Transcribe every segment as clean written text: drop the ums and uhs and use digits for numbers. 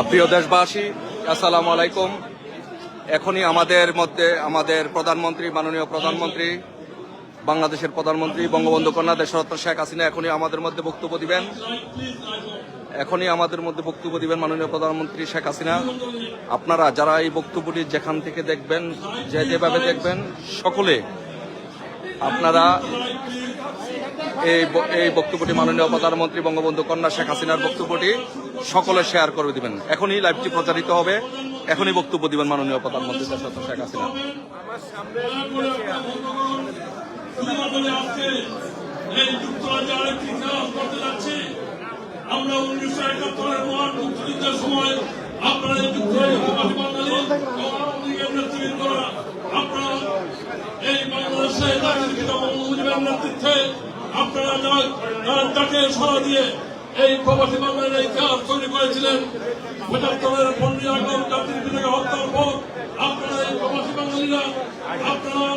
প্রিয় দেশবাসী, আসসালামু আলাইকুম। এখনই আমাদের মধ্যে আমাদের প্রধানমন্ত্রী, মাননীয় প্রধানমন্ত্রী, বাংলাদেশের প্রধানমন্ত্রী বঙ্গবন্ধু কন্যা দেশরত্ন শেখ হাসিনা এখনই আমাদের মধ্যে বক্তব্য দিবেন। মাননীয় প্রধানমন্ত্রী শেখ হাসিনা। আপনারা যারা এই বক্তব্যটি যেখান থেকে দেখবেন, যেভাবে দেখবেন, সকলে আপনারা এই বক্তব্যটি মাননীয় প্রধানমন্ত্রী বঙ্গবন্ধু কন্যা শেখ হাসিনার বক্তব্যটি সকলে শেয়ার করে দিবেন। এখনই লাইভটি প্রচারিত হবে, এখনই বক্তব্য দিবেন মাননীয় প্রধানমন্ত্রী দেশরত্ন শেখ হাসিনা। আমরা 1971-এর মহান মুক্তিযুদ্ধের সময় আপনারা এই আপনারা এই বাংলাদেশে নেতৃত্বে আপনারা তাকে সরা দিয়ে এই প্রবাসী বাংলার ইতিহাস তৈরি করেছিলেন। ৭৫-এর 15 আগস্ট জাতির পিতাকে হত্যার পর আপনারা এই প্রবাসী বাঙালিরা আপনারা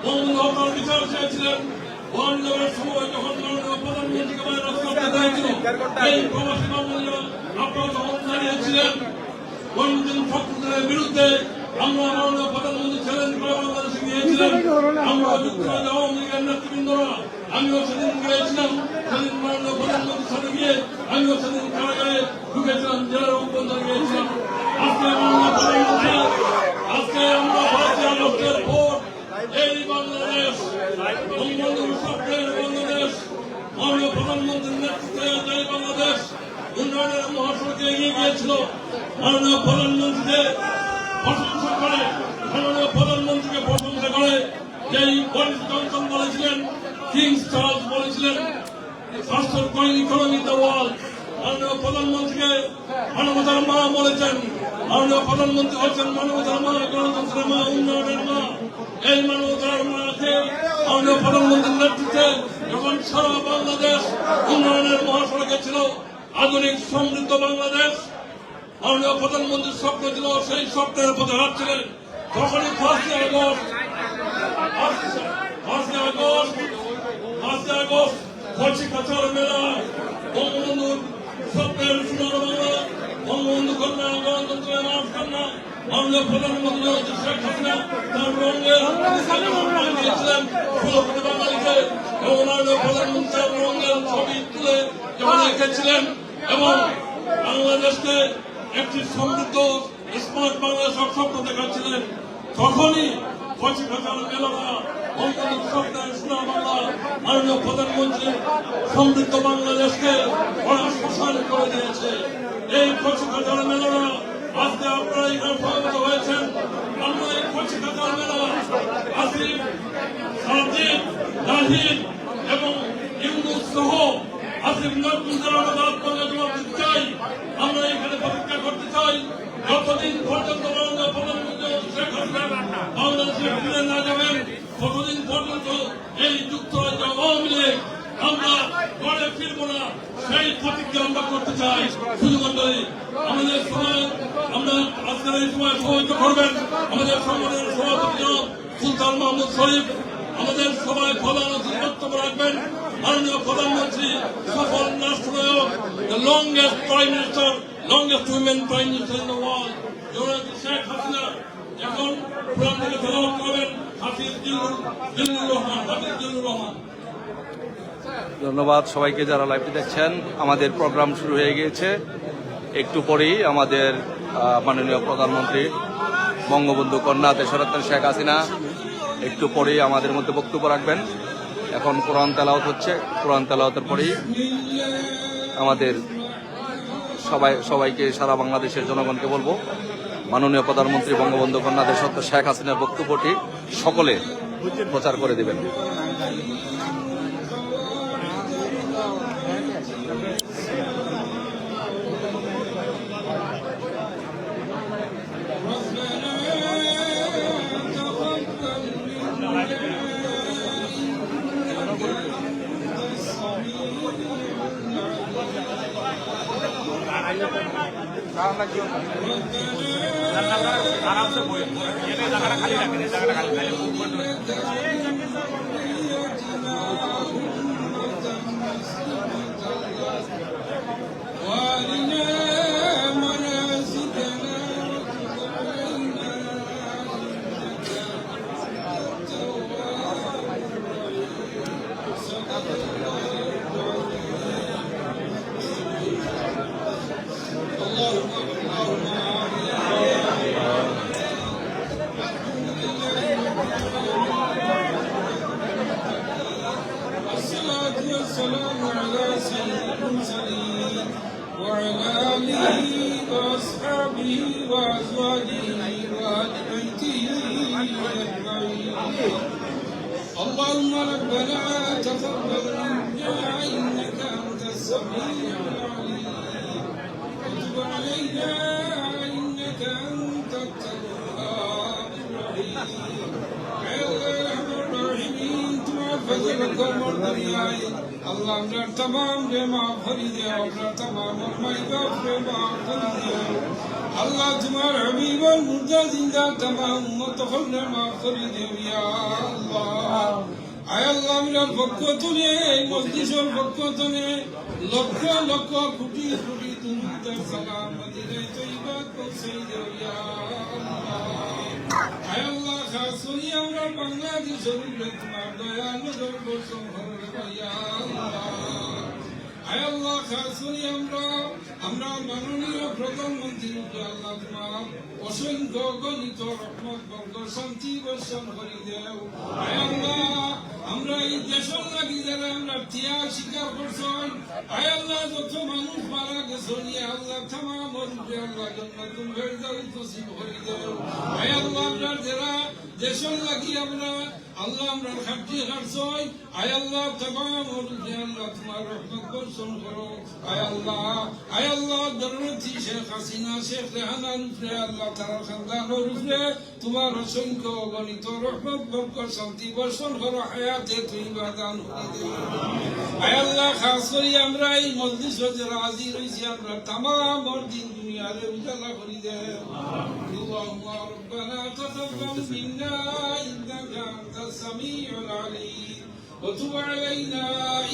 বঙ্গবন্ধু হত্যার বিচার চেয়েছিলেন। সময় যখন মাননীয় প্রধানমন্ত্রীকে এই প্রবাসী বাঙালিরা আপনারা যখন দাঁড়িয়েছিলেন ফখরুদ্দিনের বিরুদ্ধে, আমরা মাননীয় প্রধানমন্ত্রী চ্যালেঞ্জ করে বাংলাদেশে গিয়েছিলেন। আমরা যুক্তরাজ্য আওয়ামী লীগের নেতৃবৃন্দরা আমিও সেদিন গিয়েছিলাম। সেদিন মাননীয় প্রধানমন্ত্রীর সাথে গিয়ে আমিও সেদিন কারাগারে ঢুকেছিলাম, জেলার অভ্যন্তরে গিয়েছিলাম। আজকে আমরা 5 আগস্টের পর এই বাংলাদেশ বঙ্গবন্ধুর স্বপ্নের বাংলাদেশ, মাননীয় প্রধানমন্ত্রীর নেতৃত্বে এই বাংলাদেশ উন্নয়নের মহাসড়কে এগিয়ে গিয়েছিল। মাননীয় প্রধানমন্ত্রীকে প্রশংসা করে যেই বরিস জনসন বলেছিলেন, কিংস চার্লস বলেছিলেন, ফাস্টার growing economy in the world. মাননীয় প্রধানমন্ত্রীকে মানবতার মা বলেছেন। মাননীয় প্রধানমন্ত্রী হচ্ছেন মানবতার মা, গণতন্ত্রের মা, উন্নয়নের মা। এই মানবতার মাকে মাননীয় প্রধানমন্ত্রীর নেতৃত্বে যখন সারা বাংলাদেশ উন্নয়নের মহাসড়কে ছিল, আধুনিক সমৃদ্ধ বাংলাদেশ মাননীয় প্রধানমন্ত্রীর স্বপ্ন ছিল, সেই স্বপ্নের পথে হাঁটছিলেন। তখনই 5 আগস্ট কচি কাছার মেলা, বঙ্গবন্ধুর স্বপ্নের সোনার বাংলা, বঙ্গবন্ধু কন্যা, গণতন্ত্রের মাঠ কন্যা, মাননীয় প্রধানমন্ত্রী শেখ হাসিনা তার রঙের দিয়েছিলেন 16 কোটি বাঙালিকে, এবং মাননীয় প্রধানমন্ত্রী তার রঙের ছবি তুলে যখন রেখেছিলেন এবং বাংলাদেশকে একটি সমৃদ্ধ স্মার্ট বাংলাদেশ স্বপ্ন দেখাচ্ছিলেন, তখনই কচি কাছার মেলারা বঙ্গবন্ধুর স্বপ্নের সোনার বাংলা, মাননীয় প্রধানমন্ত্রী সমৃদ্ধ বাংলাদেশকে ওরা শ্মশান করে দিয়েছে। এই কচি কাছার মেলারা আজকে আপনারা এখানে সমবেত হয়েছেন। আমরা এই কচি কাছার মেলা আসিফ, সাজিদ, নাহিদ এবং ইউনুস সহ আসিফ নতুন যারা আমাদের আত্মকে জবাব দিতে চাই, আমরা এখানে প্রতিজ্ঞা করতে চাই, যতদিন পর্যন্ত মাননীয় প্রধানমন্ত্রী শেখ হাসিনা বাংলাদেশে ফিরে না যাবেন, ততদিন পর্যন্ত এই যুক্তরাজ্য আওয়ামী লীগ আমরা ঘরে ফিরব না, সেই প্রতিজ্ঞা আমরা করতে চাই। শুধুমাত্রই আমাদের সময় আমরা আজকের এই সময় সহযোগিতা করবেন আমাদের সংগঠনের সভাপতি সুলতান মাহমুদ শরীফ, আমাদের সবাই প্রধান অতিথি বক্তব্য রাখবেন মাননীয় প্রধানমন্ত্রী, সফল রাষ্ট্রনায়ক, the longest women prime minister in the world, জননেত্রী শেখ হাসিনা। এখন কোরআন থেকে তেলাওয়াত করবেন হাফিজ জিল্লুর রহমান। ধন্যবাদ সবাইকে যারা লাইভটি দেখছেন। আমাদের প্রোগ্রাম শুরু হয়ে গিয়েছে। একটু পরেই আমাদের মাননীয় প্রধানমন্ত্রী বঙ্গবন্ধু কন্যা দেশরত্ন শেখ হাসিনা একটু পরেই আমাদের মধ্যে বক্তব্য রাখবেন। এখন কোরআন তেলাওয়াত হচ্ছে। কোরআন তেলাওয়াতের পরেই আমাদের সবাইকে সারা বাংলাদেশের জনগণকে বলবো, মাননীয় প্রধানমন্ত্রী বঙ্গবন্ধু কন্যা দেশরত্ন শেখ হাসিনার বক্তব্যটি সকলে প্রচার করে দেবেন। आराम से बोल ये जगह खाली रखें, जगह खाली खाली المرسلين وعلى آله وأصحابه وأزواجه وأهل بيته أجمعين. اللهم ربنا تقبل منا إنك أنت السميع العليم وتب علينا إنك أنت التواب الرحيم. يا أرحم الراحمين فضل করমর দুনিয়ায় আল্লাহ আপনার तमाम রে maaf করে দাও, আপনার तमाम মাইবাত রে maaf করে দাও। আল্লাহ তোমার হাবিবর মুর্দা জিন্দা तमाम উম্মত হলনে maaf করে দাও ইয়া আল্লাহ। আয় আল্লাহ আপনার পক্ষ থেকে এই মজলিসের পক্ষ থেকে লক্ষ লক্ষ কোটি কোটি দুনিয়ার সালাম মদিনায় তৈয়বা পৌঁছে দাও ইয়া আল্লাহ। আয় আল্লাহ খাস করে আমরা বাংলাদেশের উপরে তোমার দয়া নজর বর্ষণ করো ইয়া আল্লাহ। আয় আল্লাহ খাস করে আমরা মাননীয় প্রধানমন্ত্রীর উপরে আল্লাহ তোমার অসংখ্য গণিত রহমত বরকত শান্তি বর্ষণ করে দাও। আয় আল্লাহ আমরা এই দেশের লাগি যারা আমরা ত্যাগ স্বীকার করছেন, আয় আল্লাহ যত মানুষ মারা গেছেন আল্লাহ তামাম উপরে আল্লাহ জান্নাতুল ফেরদাউস নসিব করে দাও। আয় আল্লাহ আপনার যারা দেশের লাগি আমরা আল্লাহ আমরা খাটি করছেন, আয় আল্লাহ তামাম উপরে আল্লাহ তোমার রহমত বর্ষণ করো। আয় আল্লাহ দরুদি শেখ হাসিনা শেখ রেহানার উপরে আল্লাহ তার খানদানের উপরে তোমার অসংখ্য গণিত রহমত বরকত শান্তি বর্ষণ করো, হায়াতে তৈয়বা দান করে দাও। আয় আল্লাহ খাস করে আমরা এই মজলিসে যারা হাজির হইছি আমরা तमाम দিন দুনিয়ারে উজালা করে দাও। আল্লাহুম্মা রাব্বানা তাকাব্বাল মিন্না ইন্নাকা আনতাস সামিউল আলিম وتب علينا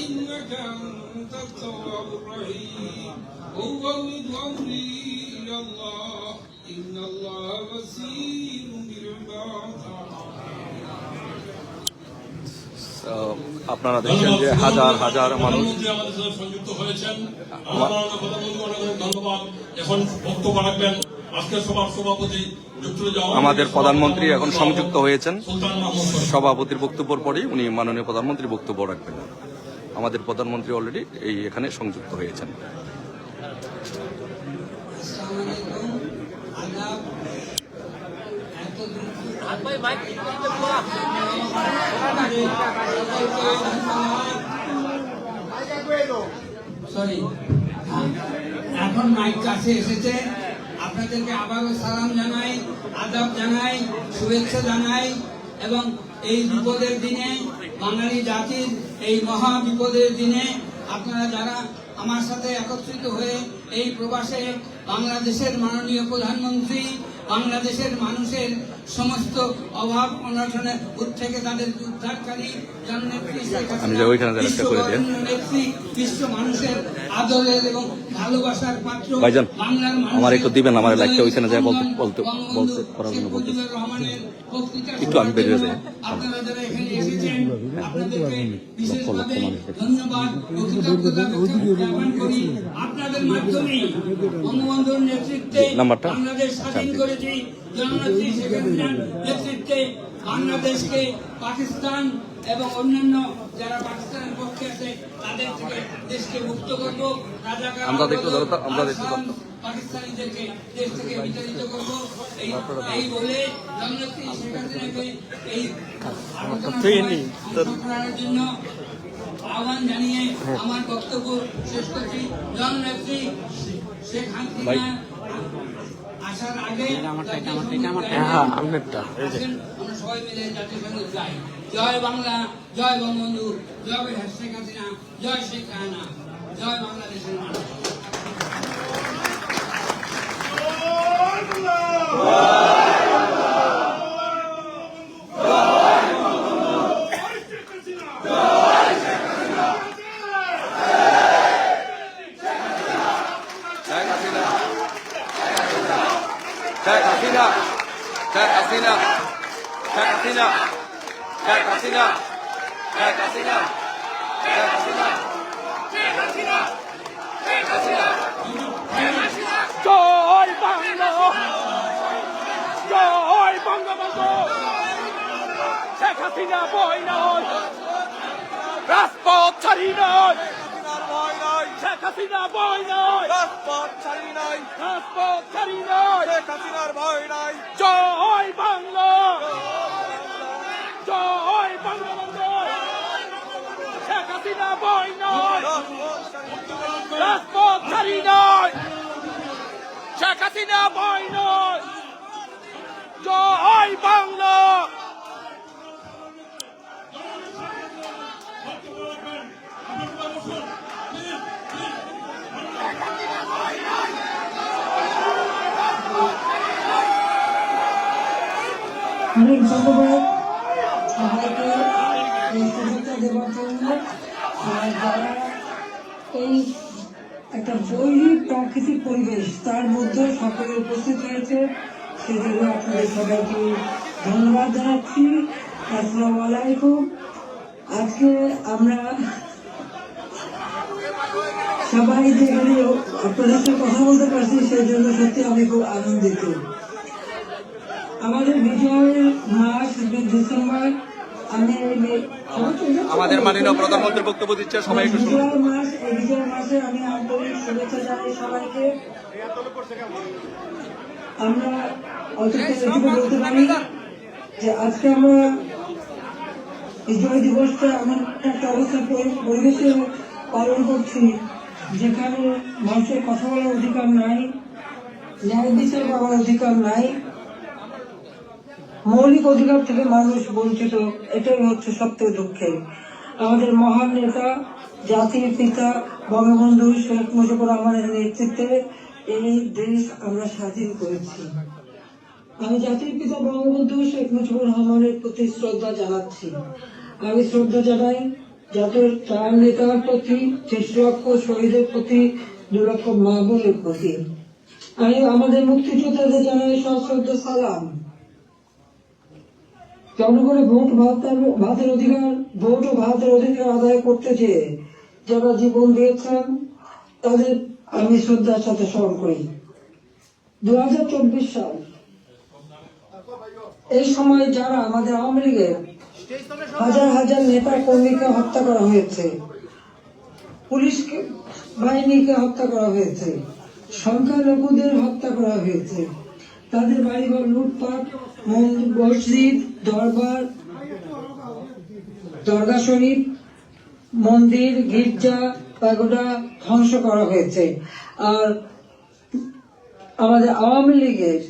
إنك أنت التواب الرحيم. وفوض أمري إلى الله إن الله بصير بالعباد. আপনারা দেখছেন যে হাজার হাজার মানুষ আমাদের সাথে সংযুক্ত হয়েছেন। আমার প্রধানমন্ত্রী অনেক ধন্যবাদ। এখন বক্তব্য রাখবেন আজকের সভার সভাপতি আমাদের প্রধানমন্ত্রী এখন সংযুক্ত হয়েছেন। সভাপতির বক্তব্যের পরেই উনি মাননীয় প্রধানমন্ত্রীর বক্তব্য রাখবেন। আমাদের প্রধানমন্ত্রী অলরেডি এখানে সংযুক্ত হয়েছেন। এখন মাইক কাছে এসেছে, আপনাদেরকে আবারও সালাম জানাই, আদাব জানাই, শুভেচ্ছা জানাই এবং এই বিপদের দিনে বাঙালি জাতির এই মহা বিপদের দিনে আপনারা যারা আমার সাথে একত্রিত হয়ে এই প্রবাসে বাংলাদেশের মাননীয় প্রধানমন্ত্রী বাংলাদেশের মানুষের সমস্ত অভাব অনটনে থেকে তাদের উদ্ধারকারী জননেত্রী বিশ্ব মানুষের আদরের এবং ভালোবাসার পাত্র বাংলার আমার একটু দিবেন আমার লাইকটা ওইখানে যায় বলতে করার জন্য বলতে একটু আমি বেরিয়ে যাই। আপনারা যারা এখানে এসেছেন আপনাদেরকে বিশেষভাবে ধন্যবাদ ও কৃতজ্ঞতা জ্ঞাপন করি। আপনাদের মাধ্যমে বঙ্গবন্ধুর নেতৃত্বে বাংলাদেশ স্বাধীন করেছি, জননেত্রী শেখ হাসিনার নেতৃত্বে বাংলাদেশকে পাকিস্তান এবং অন্যান্য যারা পাকিস্তানের পক্ষে আছে তাদের থেকে দেশকে মুক্ত করব, পাকিস্তানিদেরকে দেশ থেকে বিতাড়িত করব। এই বলে জননেত্রী শেখ হাসিনাকে এই করার জন্য আহ্বান জানিয়ে আমার বক্তব্য শেষ করছি। জননেত্রী শেখ হাসিনা আসার আগে আমরা সবাই মিলে জাতীয় সঙ্গীত গাই। জয় বাংলা, জয় বঙ্গবন্ধু, জয় শেখ হাসিনা, জয় শেখ হাসিনা, জয় বাংলাদেশের মানুষ। Sheikh Hasina, Sheikh Hasina, Sheikh Hasina, Sheikh Hasina, Sheikh Hasina, Sheikh Hasina, Sheikh Hasina, Sheikh Hasina, Sheikh Hasina. Joy Bangla, Joy Bangabandhu, Sheikh Hasina boy noy, Rasport Chari noy, Sheikh Sheikh Hasina ভয় নাই, রাজপথ ছাড়ি নাই, রাজপথ ছাড়ি নাই, শেখ হাসিনার ভয় নাই। জয় বাংলা, জয় বঙ্গবন্ধু, শেখ হাসিনা ভয় নাই, রাজপথ ছাড়ি নাই, শেখ হাসিনা ভয় নাই। জয় বাংলা। অনেক ধন্যবাদ সবাইকে এই সুযোগটা দেওয়ার জন্য। যারা এই একটা বৈরী প্রাকৃতিক পরিবেশ তার মধ্যে সকলে উপস্থিত হয়েছে, সেজন্য আপনাদের সবাইকে ধন্যবাদ জানাচ্ছি। আসসালামু আলাইকুম। আজকে আমরা সবাই যেখানে আপনাদের সাথে কথা বলতে পারছি সেই জন্য সত্যি আমি খুব আনন্দিত। আমাদের বিজয়ের মাস ডিসেম্বর, আমাদের মাননীয় প্রধানমন্ত্রী বক্তব্য দিচ্ছে, সবাই একটু শুনুন। বিজয় মাস, এই বিজয় মাসে আমি আন্তরিক শুভেচ্ছা জানাই সবাইকে। আমরা অন্তত এটুকু বলতে পারি যে আজকে আমরা বিজয় দিবসটা এমন একটা অবস্থা পরিবেশে পালন করছি যেখানে মানুষের কথা বলার অধিকার নাই, ন্যায় বিচার পাওয়ার অধিকার নাই, মৌলিক অধিকার থেকে মানুষ বঞ্চিত। এটাই হচ্ছে সবথেকে দুঃখের। আমাদের মহান নেতা জাতির পিতা বঙ্গবন্ধু শেখ মুজিবুর রহমানের নেতৃত্বে এই দেশ আমরা স্বাধীন করেছি। আমি জাতির পিতা বঙ্গবন্ধু শেখ মুজিবুর রহমানের প্রতি শ্রদ্ধা জানাচ্ছি। আমি শ্রদ্ধা জানাই জাতির চার নেতার প্রতি, ৩০ লক্ষ শহীদের প্রতি, ২ লক্ষ মা বোনের প্রতি। আমি আমাদের মুক্তিযোদ্ধাদের জানাই সশ্রদ্ধ সালাম। জনগণের ভোট ভাতের অধিকার, ভোট ও ভাতের অধিকার আদায় করতে যেয়ে যারা জীবন দিয়েছেন তাদের আমি শ্রদ্ধার সাথে স্মরণ করি। ২০২৪ সাল, এই সময় যারা আমাদের আওয়ামী লীগের হাজার হাজার নেতা কর্মীকে হত্যা করা হয়েছে, পুলিশ বাহিনীকে হত্যা করা হয়েছে, সংখ্যালঘুদের হত্যা করা হয়েছে, তাদের বাড়িঘর লুটপাট, মসজিদ, দরবার, দরগা শরীফ, মন্দির, গির্জা, পাগোডা ধ্বংস করা হয়েছে। আর আমাদের আওয়ামী লীগের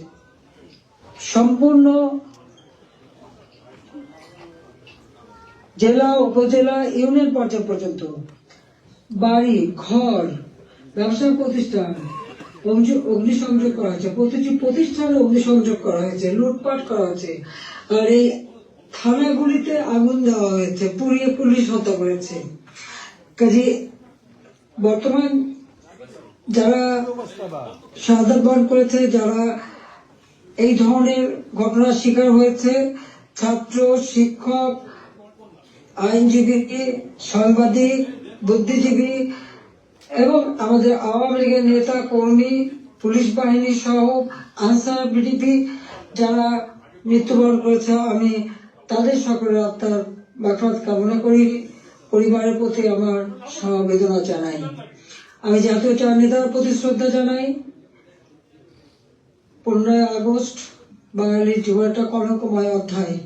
সম্পূর্ণ জেলা, উপজেলা, ইউনিয়ন পর্যায় পর্যন্ত বাড়ি ঘর, ব্যবসা প্রতিষ্ঠান অগ্নিসংযোগ করা হয়েছে, প্রতিটি প্রতিষ্ঠানে অগ্নিসংযোগ করা হয়েছে, লুটপাট করা হয়েছে। আর এই থানাগুলিতে আগুন দেওয়া হয়েছে, পুড়িয়ে পুলিশ হত্যা করেছে। কাজে বর্তমান যারা শাহাদাত বরণ করেছে, যারা এই ধরনের ঘটনার শিকার হয়েছে, ছাত্র, শিক্ষক, আইনজীবী, সাংবাদিক, বুদ্ধিজীবী এবং আমাদের আওয়ামী লীগের নেতা কর্মী, পুলিশ বাহিনী সহ আনসার, বিডিপি যারা মৃত্যুবরণ করেছে, আমি তাদের সকলের আত্মার মাগফিরাত কামনা করি। পরিবারের প্রতি আমার সমবেদনা জানাই। আমি জাতীয় চার নেতার প্রতি শ্রদ্ধা জানাই। 15 আগস্ট বাঙালির জীবন একটা কলঙ্কময় অধ্যায়।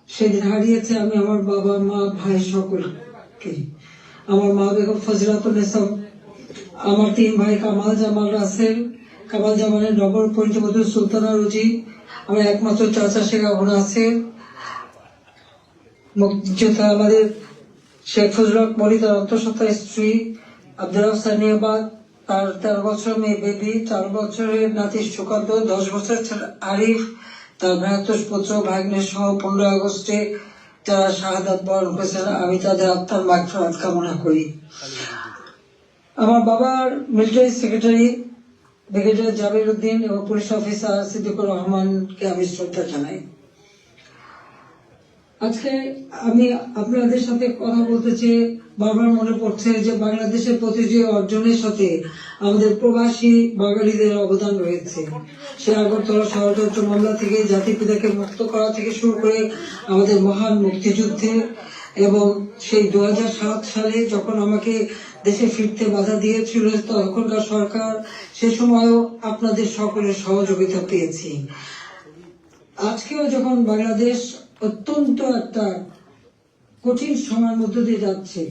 সেদিন হারিয়েছে আমি আমার বাবা, মা, ভাই সকলকে। আমার মা বেগম ফজিলাতুন্নেসা, আমার 3 ভাই কামাল জামাল রাসেল, কামাল জামালের নগর পরিচবধূ সুলতানা রুজি, আমার একমাত্র চাচা শেখ আবু নাসের, মুক্তিযোদ্ধা আমাদের শেখ ফজলুল হক মনি, তার অন্তঃসত্ত্বা স্ত্রী আব্দুল রাউফ সানিয়াবাদ, তার 13 বছর মেয়ে বেবি, 4 বছরের নাতি সুকান্ত, 10 বছরের ছেলে আরিফ, তার ভ্রাতুষ পুত্র ভাগ্নের সহ 15 আগস্টে যারা শাহাদাত বরণ করেছেন, আমি তাদের আত্মার মাগফিরাত কামনা করি। আমার বাবার মিলিটারি সেক্রেটারি ব্রিগেডিয়ার জাবির উদ্দিন এবং পুলিশ অফিসার সিদ্দিকুর রহমানকে আমি শ্রদ্ধা জানাই। আজকে আমি আপনাদের সাথে কথা বলতে চেয়ে বারবার মনে পড়ছে যে বাংলাদেশের প্রতিটি অর্জনের সাথে আমাদের প্রবাসী বাঙালিদের অবদান রয়েছে। সে আগরতলা ষড়যন্ত্র মামলা থেকে জাতির পিতাকে মুক্ত করা থেকে শুরু করে আমাদের মহান মুক্তিযুদ্ধে এবং সেই 2007 সালে যখন আমাকে দেশে ফিরতে বাধা দিয়েছিল তখনকার সরকার, সে সময়ও আপনাদের সকলের সহযোগিতা পেয়েছি। আজকেও যখন বাংলাদেশ অত্যন্ত একটা কঠিন সময়ের মধ্য দিয়ে যাচ্ছে,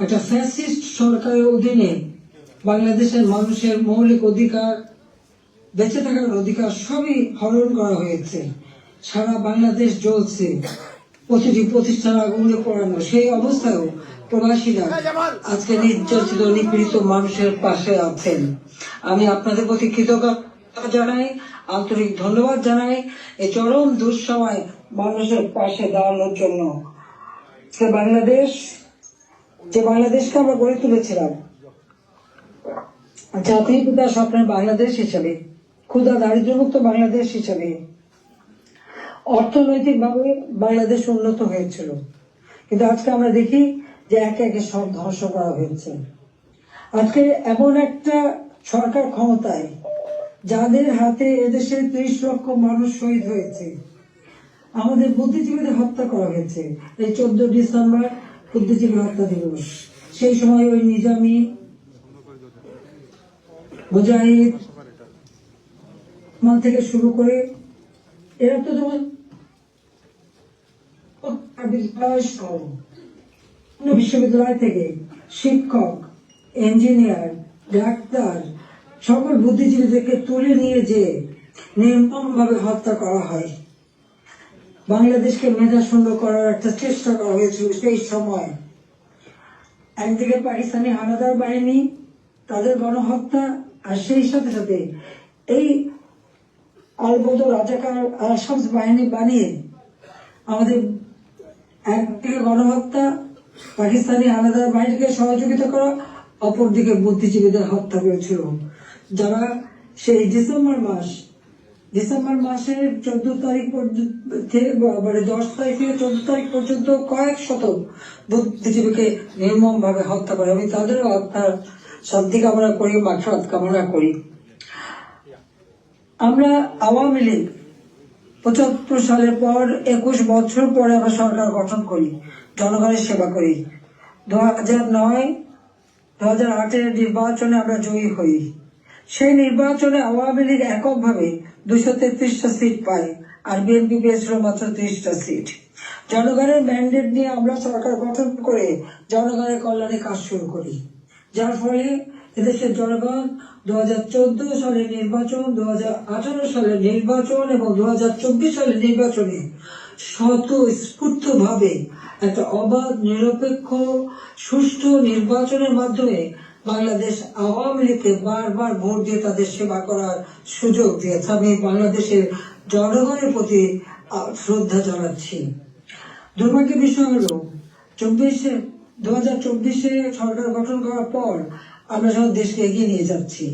একটা ফ্যাসিস্ট সরকারের অধীনে বাংলাদেশের মানুষের মৌলিক অধিকার, বেঁচে থাকার অধিকার সবই হরণ করা হয়েছে। সারা বাংলাদেশ জ্বলছে, প্রতিটি প্রতিষ্ঠান আগুনে পোড়ানো। সেই অবস্থায়ও প্রবাসীরা আজকে নির্যাতিত নিপীড়িত মানুষের পাশে আছেন। আমি আপনাদের প্রতি কৃতজ্ঞতা জানাই, আন্তরিক ধন্যবাদ জানাই এই চরম দুঃসময় মানুষের পাশে দাঁড়ানোর জন্য। যে বাংলাদেশকে আমরা গড়ে তুলেছিলাম জাতির পিতার স্বপ্নের বাংলাদেশ হিসেবে, ক্ষুধা দারিদ্র্যমুক্ত বাংলাদেশ হিসেবে, অর্থনৈতিকভাবে বাংলাদেশ উন্নত হয়েছিল, কিন্তু আজকে আমরা দেখি যে একে একে সব ধ্বংস করা হয়েছে। আজকে এমন একটা সরকার ক্ষমতায় যাদের হাতে এদেশে 30 লক্ষ মানুষ শহীদ হয়েছে, আমাদের বুদ্ধিজীবীদের হত্যা করা হয়েছে। এই 14 ডিসেম্বর বুদ্ধিজীবী হত্যা দিবস, সেই সময় ওই নিজামী, মুজাহিদ থেকে শুরু করে এরা তো যেমন বিশ্ববিদ্যালয় থেকে শিক্ষক, ইঞ্জিনিয়ার, ডাক্তার সকল বুদ্ধিজীবীদেরকে তুলে নিয়ে যে নির্মমভাবে হত্যা করা হয়। বাংলাদেশকে মেধাশূন্য করার একটা চেষ্টা করা হয়েছিল সেই সময়। একদিকে পাকিস্তানি হানাদার বাহিনী, তাদের গণহত্যা, আর সেই সাথে সাথে এই আলবদ রাজাকার আল-শামস বাহিনী বানিয়ে আমাদের একদিকে গণহত্যা, পাকিস্তানি হানাদার বাহিনীকে সহযোগিতা করা, অপরদিকে বুদ্ধিজীবীদের হত্যা করেছিল, যারা সেই ডিসেম্বর মাসের 14 তারিখ থেকে 10 তারিখ থেকে 14 তারিখ পর্যন্ত কয়েক শত বুদ্ধিজীবীকে নির্মম ভাবে হত্যা করে। আমি তাদের হত্যার শান্তি কামনা করি, মাগফিরাত কামনা করি। আমরা আওয়ামী লীগ 75 সালের পর 21 বছর পরে আমরা সরকার গঠন করি, জনগণের সেবা করি। 2008-এর নির্বাচনে আমরা জয়ী হই। সেই নির্বাচনে আওয়ামী লীগ এককভাবে 233টা সিট পায়, আর বিএনপি পেয়েছিল মাত্র 30টা সিট। জনগণের ম্যান্ডেট নিয়ে আমরা সরকার গঠন করে জনগণের কল্যাণে কাজ শুরু করি, যার ফলে এদেশের জনগণ 2014 সালের নির্বাচন, 2018 সালের নির্বাচন এবং 2024 সালের নির্বাচনে স্বতঃস্ফূর্ত ভাবে একটা অবাধ, নিরপেক্ষ, সুষ্ঠু নির্বাচনের মাধ্যমে বাংলাদেশ আওয়ামী লীগকে বারবার ভোট দিয়ে তাদের সেবা করার সুযোগ দিয়েছে। আমি বাংলাদেশের জনগণের প্রতি শ্রদ্ধা জানাচ্ছি। দুর্ভাগ্যের বিষয় হলো 2024-এ সরকার গঠন করার পর আমরা সব দেশকে এগিয়ে নিয়ে যাচ্ছি।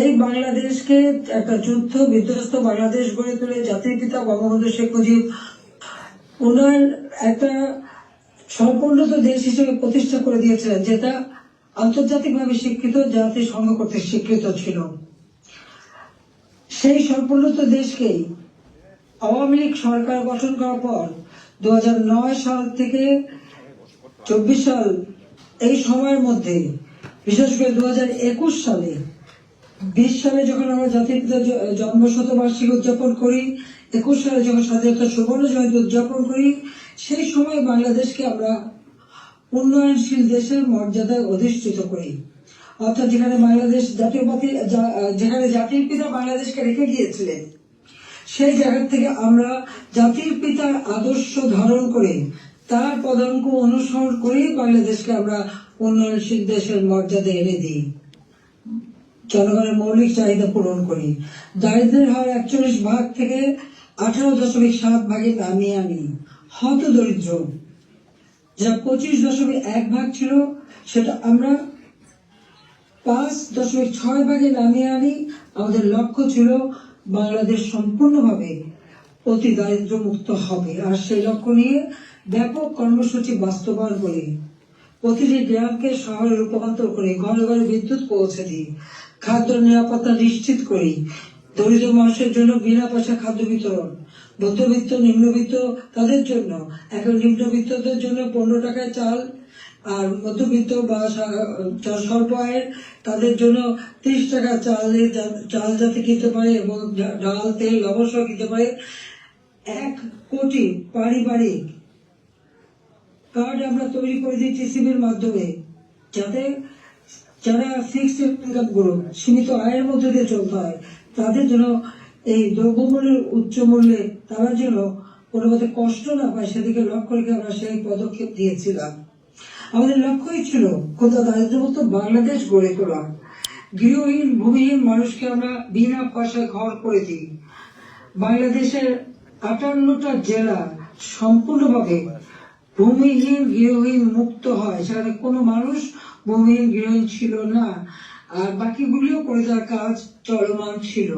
এই বাংলাদেশকে একটা যুদ্ধ বিধ্বস্ত বাংলাদেশ গড়ে তুলে জাতির পিতা বঙ্গবন্ধু শেখ মুজিব উন্নয়ন একটা সম্পূর্ণত দেশ হিসেবে প্রতিষ্ঠা করে দিয়েছিলেন, যেটা আন্তর্জাতিকভাবে স্বীকৃত, জাতিসংঘ কর্তৃক স্বীকৃত ছিল। সেই সম্পূর্ণত দেশকেই আওয়ামী লীগ সরকার গঠন করার পর 2009 সাল থেকে 24 সাল এই সময়ের মধ্যে, বিশেষ করে 2021 সালে 20 সালে যখন আমরা জাতির পিতার জন্ম শতবার্ষিকী উদযাপন করি, 21 সালে যখন স্বাধীনতা সুবর্ণ জয়ন্তী উদযাপন করি, সেই সময় বাংলাদেশকে আমরা উন্নয়নশীল দেশের মর্যাদায় অধিষ্ঠিত করি। অর্থাৎ যেখানে বাংলাদেশ যেখানে জাতির পিতা বাংলাদেশকে রেখে গিয়েছিলেন, সেই জায়গা থেকে আমরা জাতির পিতার আদর্শ ধারণ করে তার পদাঙ্ক অনুসরণ করে বাংলাদেশকে আমরা উন্নয়নশীল দেশের মর্যাদা এনে দিই, জনগণের মৌলিক চাহিদা পূরণ করি। দারিদ্রের হার 41 ভাগ থেকে 18.7 ভাগে নামিয়ে আনি। হত দরিদ্র যা 25.1 ভাগ ছিল, সেটা আমরা 5.6 ভাগে নামিয়ে আনি। আমাদের লক্ষ্য ছিল বাংলাদেশ সম্পূর্ণভাবে অতি দারিদ্র মুক্ত হবে, আর সেই লক্ষ্য নিয়ে ব্যাপক কর্মসূচি বাস্তবায়ন করি। প্রতিটি গ্রামকে শহরে রূপান্তর করি, ঘরে ঘরে বিদ্যুৎ পৌঁছে দিই, খাদ্য নিরাপত্তা নিশ্চিত করি, দরিদ্র মানুষের জন্য বিনা পয়সা খাদ্য বিতরণ, মধ্যবিত্ত নিম্নবিত্ত তাদের জন্য, এখন নিম্নবিত্তদের জন্য 15 টাকায় চাল, আর মধ্যবিত্ত বা স্বল্প আয়ের তাদের জন্য 30 টাকা চাল যাতে কিনতে পারে এবং ডাল তেল লবণ সহ কিনতে পারে। 1 কোটি পারিবারিক কার্ড আমরা তৈরি করে দিই টিসিবির মাধ্যমে, যাতে যারা ফিক্সড ইনকাম গ্রুপ সীমিত আয়ের মধ্যে দিয়ে চলতে হয় তাদের জন্য এই দ্রব্যমূল্যের উচ্চ মূল্যে তারা যেন কোনো মতে কষ্ট না পায় সেদিকে লক্ষ্য রেখে আমরা সেই পদক্ষেপ দিয়েছিলাম। আমাদের লক্ষ্যই ছিল কোথা দারিদ্র্যমুক্ত বাংলাদেশ গড়ে তোলা। গৃহহীন ভূমিহীন মানুষকে আমরা বিনা পয়সায় ঘর করে দিই। বাংলাদেশের 58টা জেলা সম্পূর্ণভাবে ভূমিহীন গৃহহীন মুক্ত হয়, সেখানে কোনো মানুষ ভূমিহীন গৃহহীন ছিল না, আর বাকিগুলিও করে দেওয়ার কাজ চলমান ছিল।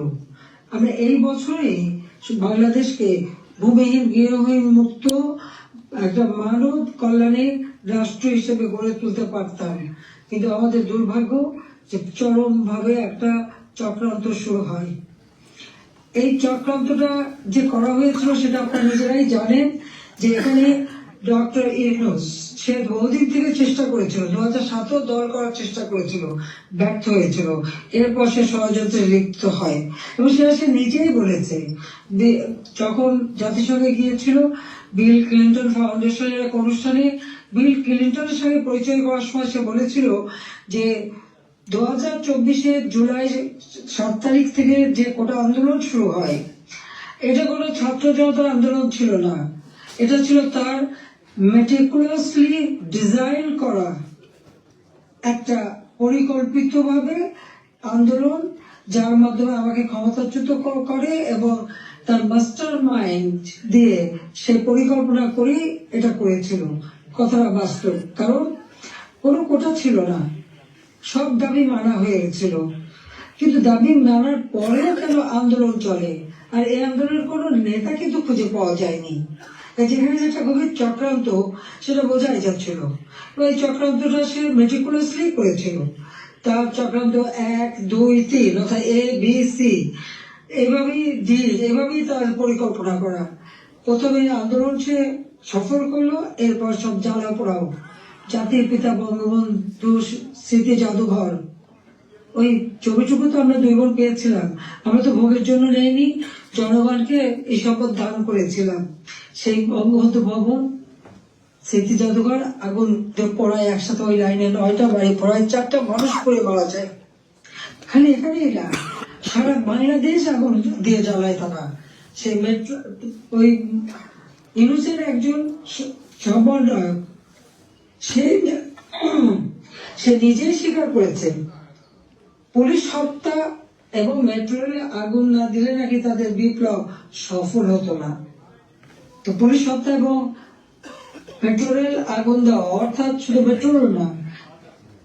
আমরা এই বছরে বাংলাদেশকে ভূমিহীন গৃহহীন মুক্ত একটা মানব কল্যাণের রাষ্ট্র হিসেবে গড়ে তুলতে পারতাম, কিন্তু আমাদের দুর্ভাগ্য যে চরমভাবে একটা চক্রান্ত শুরু হয়। এই চক্রান্তটা যে করা হয়েছিল সেটা আপনারা নিজেরাই জানেন, যে এখানে ডক্টর ইউনূস সে বহুদিন থেকে চেষ্টা করেছিল, 2007 দল করার চেষ্টা করেছিল, ব্যর্থ হয়েছিল। এরপর সে ষড়যন্ত্রে লিপ্ত হয় এবং সেটা সে নিজেই বলেছে। যখন জাতিসংঘে গিয়েছিল বিল ক্লিন্টন ফাউন্ডেশনের এক অনুষ্ঠানে বিল ক্লিন্টনের সঙ্গে পরিচয় করার সময় সে বলেছিল যে 2024 জুলাই 7 তারিখ থেকে যে কোটা আন্দোলন শুরু হয়, এটা কোনো ছাত্র জনতার আন্দোলন ছিল না, এটা ছিল তার মেটিকুলাসলি ডিজাইন করা একটা পরিকল্পিতভাবে আন্দোলন, যার মাধ্যমে আমাকে ক্ষমতাচ্যুত করে এবং তার মাস্টার মাইন্ড দিয়ে সে পরিকল্পনা করে এটা করেছিল। কথাটা বাস্তব, কারণ কোনো কোটা ছিল না, সব দাবি মানা হয়ে গেছিল, কিন্তু দাবি মানার পরেও কেন আন্দোলন চলে, আর এই আন্দোলনের কোনো নেতা কিন্তু খুঁজে পাওয়া যায়নি। যেখানে যেটা গভীর চক্রান্ত সেটা বোঝাই যাচ্ছিল। এই চক্রান্তটা সে মেটিকুলাসলি করেছিল। তার চক্রান্ত 1, 2, 3 অর্থাৎ ABC এভাবেই তার পরিকল্পনা করা। প্রথমে আন্দোলন সে সফল করলো, এরপর সব জ্বালা পোড়াও। জাতির পিতা বঙ্গবন্ধু স্মৃতি জাদুঘর, ওই ছবিটুকু তো আমরা 2 বোন পেয়েছিলাম, আমরা তো ভোগের জন্য নেইনি, জনগণকে এই শপথ দান করেছিলাম। সেই বঙ্গবন্ধু ভবন স্মৃতি জাদুঘর আগুন পড়ায় একসাথে, ওই লাইনে 9টা বাড়ি পড়ায়, 4টা মানুষ পড়ে মারা যায়। খালি এখানেই না, সারা বাংলাদেশ আগুন দিয়ে জ্বালায় তারা। সেই মেট্রো ওই ইউনূসের একজন সমন্বয়ক সে নিজেই স্বীকার করেছে পুলিশ হত্যা এবং মেট্রো রেলে আগুন না দিলে নাকি তাদের বিপ্লব সফল হতো না। তো পুলিশ হত্যা এবং মেট্রো রেল আগুন দেওয়া, অর্থাৎ শুধু মেট্রো রেল না,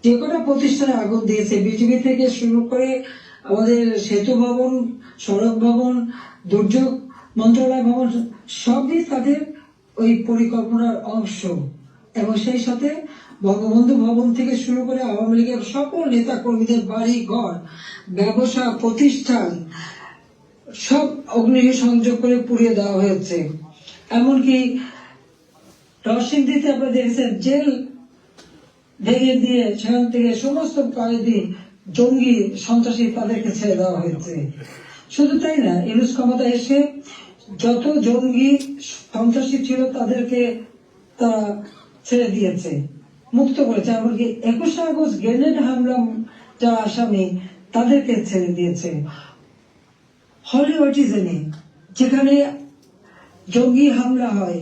যে কটা প্রতিষ্ঠানে আগুন দিয়েছে, বিজিবি থেকে শুরু করে আমাদের সেতু ভবন, সড়ক ভবন, দুর্যোগ মন্ত্রণালয় ভবন, সবই তাদের ওই পরিকল্পনার অংশ। এবং সেই সাথে বঙ্গবন্ধু ভবন থেকে শুরু করে আওয়ামী লীগের সকল নেতা কর্মীদের বাড়ি ঘর, ব্যবসা প্রতিষ্ঠান সব অগ্নি সংযোগ করে পুড়িয়ে দেওয়া হয়েছে। এমনকি নরসিংদীতে আপনারা দেখেছেন জেল ভেঙে দিয়ে সেখান থেকে সমস্ত কয়েদি জঙ্গি সন্ত্রাসী তাদেরকে ছেড়ে দেওয়া হয়েছে। শুধু তাই না, ইউনূস ক্ষমতা এসে যত জঙ্গি সন্ত্রাসী ছিল তাদেরকে তারা ছেড়ে দিয়েছে, মুক্ত করেছে। এমনকি 21 আগস্ট গ্রেনেড হামলা যারা আসামি তাদেরকে ছেড়ে দিয়েছে। হলিউডিজমে যেখানে জঙ্গি হামলা হয়,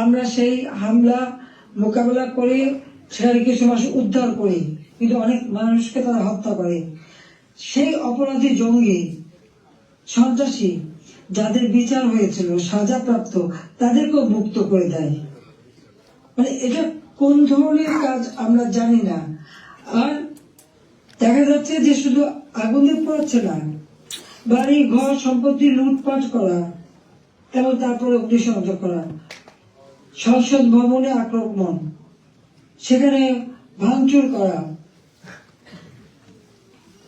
আমরা সেই হামলা মোকাবেলা করে সেখানে কিছু মানুষ উদ্ধার করি, কিন্তু অনেক মানুষকে তারা হত্যা করে। সেই অপরাধী জঙ্গি সন্ত্রাসী যাদের বিচার হয়েছিল, সাজাপ্রাপ্ত, তাদেরকেও মুক্ত করে দেয়। মানে এটা কোন ধরনের কাজ আমরা জানি না। আর দেখা যাচ্ছে যে শুধু আগুনে পড়ছে না, বাড়ি ঘর সম্পত্তি লুটপাট করা এবং তারপরে অগ্নিসংযোগ করা, সংসদ ভবনে আক্রমণ, সেখানে ভাঙচুর করা,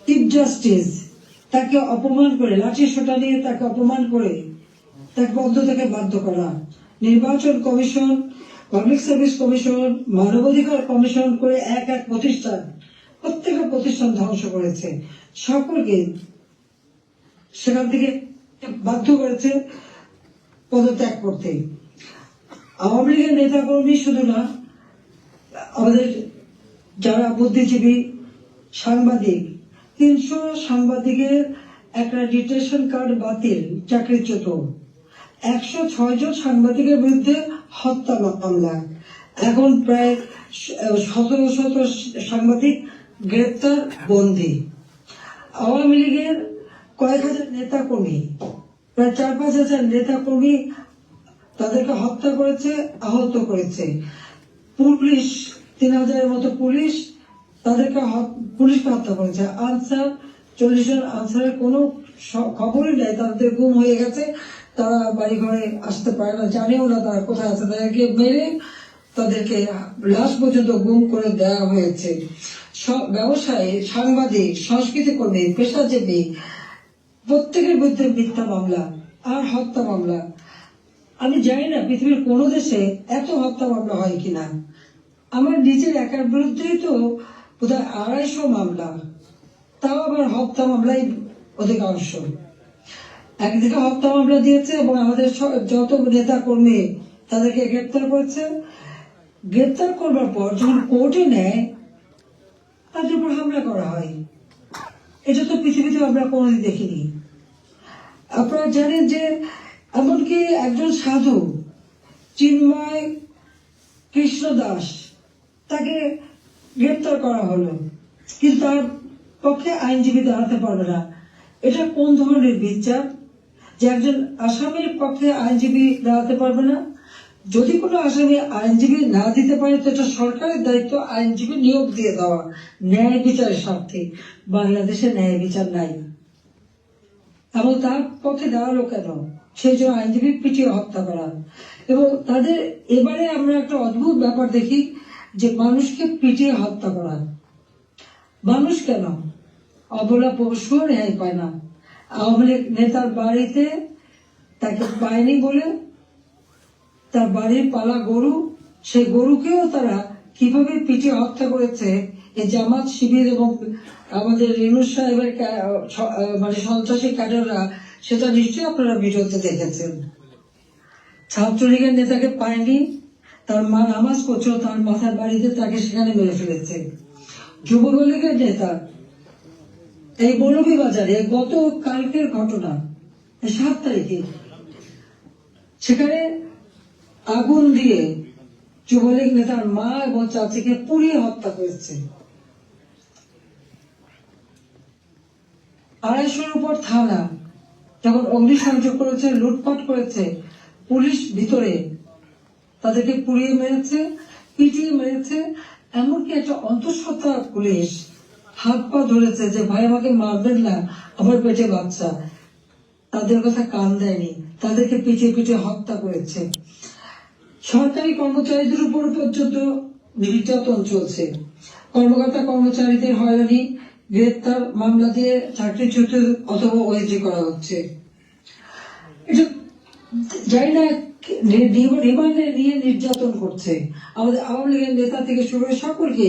চিফ জাস্টিস তাকে অপমান করে, লাঠি সোটা দিয়ে তাকে অপমান করে তাকে বদ্ধতাকে বাধ্য করা, নির্বাচন কমিশন, পাবলিক সার্ভিস কমিশন, মানবাধিকার কমিশন করে এক এক প্রতিষ্ঠান, প্রত্যেকটা প্রতিষ্ঠান ধ্বংস করেছে, সকলকে সেখান থেকে বাধ্য করেছে পদত্যাগ করতে। আওয়ামী লীগের নেতাকর্মী শুধু না, আমাদের যারা বুদ্ধিজীবী, সাংবাদিক, 300 সাংবাদিকের একটা ডিটেনশন কার্ড বাতিল, চাকরিচ্যুত, 106 জন সাংবাদিকের বিরুদ্ধে হত্যা মামলা, এখন প্রায় 17 সাংবাদিক গ্রেপ্তার, বন্দী। আওয়ামী লীগের কয়েক হাজার নেতা কর্মী, প্রায় 4-5 হাজার নেতা কর্মী তাদেরকে হত্যা করেছে, আহত করেছে। পুলিশ 3000-এর মতো পুলিশ তাদেরকে পুলিশকে হত্যা করেছে। আনসার 40 জন আনসারের কোনো খবরই নেই, তাদের গুম হয়ে গেছে, তারা বাড়ি ঘরে আসতে পারে না, জানেও না তারা কোথায় আছে, তাদেরকে মেরে তাদেরকে লাশ পর্যন্ত গুম করে দেওয়া হয়েছে। ব্যবসায়ী, সাংবাদিক, সংস্কৃতি কর্মী, পেশাজীবী প্রত্যেকের বিরুদ্ধে মিথ্যা মামলা আর হত্যা মামলা। আমি জানি না পৃথিবীর কোন দেশে এত হত্যা মামলা হয় কিনা। আমার নিজের একার বিরুদ্ধেই তো বোধহয় 250 মামলা, তাও আবার হত্যা মামলাই অধিকাংশ। একদিকে হত্যা মামলা দিয়েছে এবং আমাদের যত নেতা কর্মী তাদেরকে গ্রেপ্তার করেছে। গ্রেপ্তার করবার পর যখন কোর্টে নেয়, তাদের উপর হামলা করা হয়। এটা তো পৃথিবীতে আমরা কোনোদিন দেখিনি। আপনারা জানেন যে এমনকি একজন সাধু চিন্ময় কৃষ্ণ দাস, তাকে গ্রেপ্তার করা হলো, কিন্তু তার পক্ষে আইনজীবী দাঁড়াতে পারবে না। এটা কোন ধরনের বিচার যে একজন আসামির পক্ষে আইনজীবী দাঁড়াতে পারবে না? যদি কোনো আসামি আইনজীবী না দিতে পারে তো এটা সরকারের দায়িত্ব আইনজীবী নিয়োগ দিয়ে দেওয়া, ন্যায় বিচারের স্বার্থে। বাংলাদেশে ন্যায় বিচার নাই, এবং তার পক্ষে দাঁড়ালো কেন? সেই জন্য আইনজীবী পিটিয়ে হত্যা করা। এবং তাদের এবারে আমরা একটা অদ্ভুত ব্যাপার দেখি যে মানুষকে পিটিয়ে হত্যা করা। মানুষ কেন? অবলা পশুও ন্যায় পায় না। আওয়ামী লীগ নেতার বাড়িতে তাকে পায়নি বলে তার বাড়ির পালা গরু, সেই গরুকেও তারা কিভাবে পিটিয়ে হত্যা করেছে, এই জামাত শিবির এবং আমাদের ইউনূস সাহেবের মানে সন্ত্রাসী ক্যাডাররা, সেটা নিশ্চয়ই আপনারা ভিডিওতে দেখেছেন। ছাত্রলীগের নেতাকে পায়নি, তার মা নামাজ পড়ছিল তার মাথার বাড়িতে, তাকে সেখানে মেরে ফেলেছে। যুবলীগের নেতা এই মৌলভীবাজারে গত কালকের ঘটনা, 7 তারিখে, সেখানে আগুন দিয়ে যুবলীগ নেতার মা এবং চাচিকে পুড়িয়ে হত্যা করেছে। 250-র উপর থানা যখন অগ্নিসংযোগ করেছে, লুটপাট করেছে, পুলিশ ভিতরে তাদেরকে পুড়িয়ে মেরেছে, পিটিয়ে মেরেছে। এমনকি একটা অন্তঃসত্ত্বা পুলিশ হাত পা ধরেছে যে ভাই আমাকে মারবেন না, আমার পেটে বাচ্চা। তাদের কথা কান দেয়নি, তাদেরকে পিটিয়ে পিটিয়ে হত্যা করেছে। সরকারি কর্মচারীদের উপর পর্যন্ত নির্যাতন চলছে। কর্মকর্তা কর্মচারীদের হয়রানি, গ্রেপ্তার, মামলা দিয়ে চাকরিচ্যুত অথবা ওএসডি করা হচ্ছে। এটা জানি না রিমান্ডে নিয়ে নির্যাতন করছে। আমাদের আওয়ামী লীগের নেতা থেকে শুরু করে সকলকে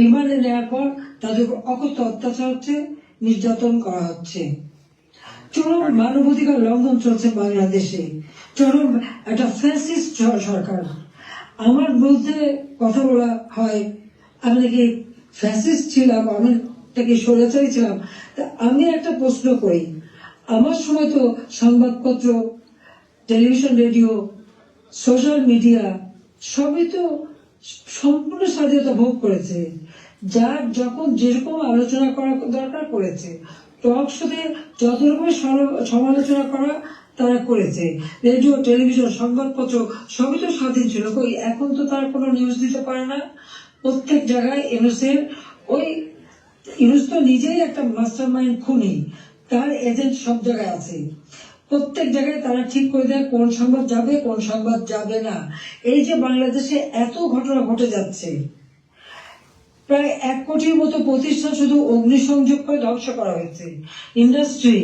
রিমান্ডে নেওয়ার পর তাদের উপর অকথ্য অত্যাচার হচ্ছে, নির্যাতন করা হচ্ছে। চরম মানবাধিকার লঙ্ঘন চলছে বাংলাদেশে, চরম একটা ফ্যাসিস্ট সরকার। আমার বিরুদ্ধে কথা বলা হয় আমি নাকি ফ্যাসিস্ট ছিলাম, আমি নাকি স্বৈরাচারী ছিলাম। আমি একটা প্রশ্ন করি, আমার সময় তো সংবাদপত্র, টেলিভিশন, রেডিও, সোশ্যাল মিডিয়া সবই তো সম্পূর্ণ স্বাধীনতা ভোগ করেছে। যার যখন যেরকম আলোচনা করা দরকার করেছে, টক শোতে যত রকমের সমালোচনা করা তারা করেছে। রেডিও, টেলিভিশন, সংবাদপত্র সবই তো স্বাধীন ছিল। এখন তো তারা কোনো নিউজ দিতে পারে না। প্রত্যেক জায়গায় ইউনূস তো নিজেই একটা মাস্টার মাইন্ড খুনি, তার এজেন্ট সব জায়গায় আছে। প্রত্যেক জায়গায় তারা ঠিক করে দেয় কোন সংবাদ যাবে, কোন সংবাদ যাবে না। এই যে বাংলাদেশে এত ঘটনা ঘটে যাচ্ছে, প্রায় 1 কোটির মতো প্রতিষ্ঠান শুধু অগ্নিসংযোগ করে ধ্বংস করা হয়েছে। ইন্ডাস্ট্রি,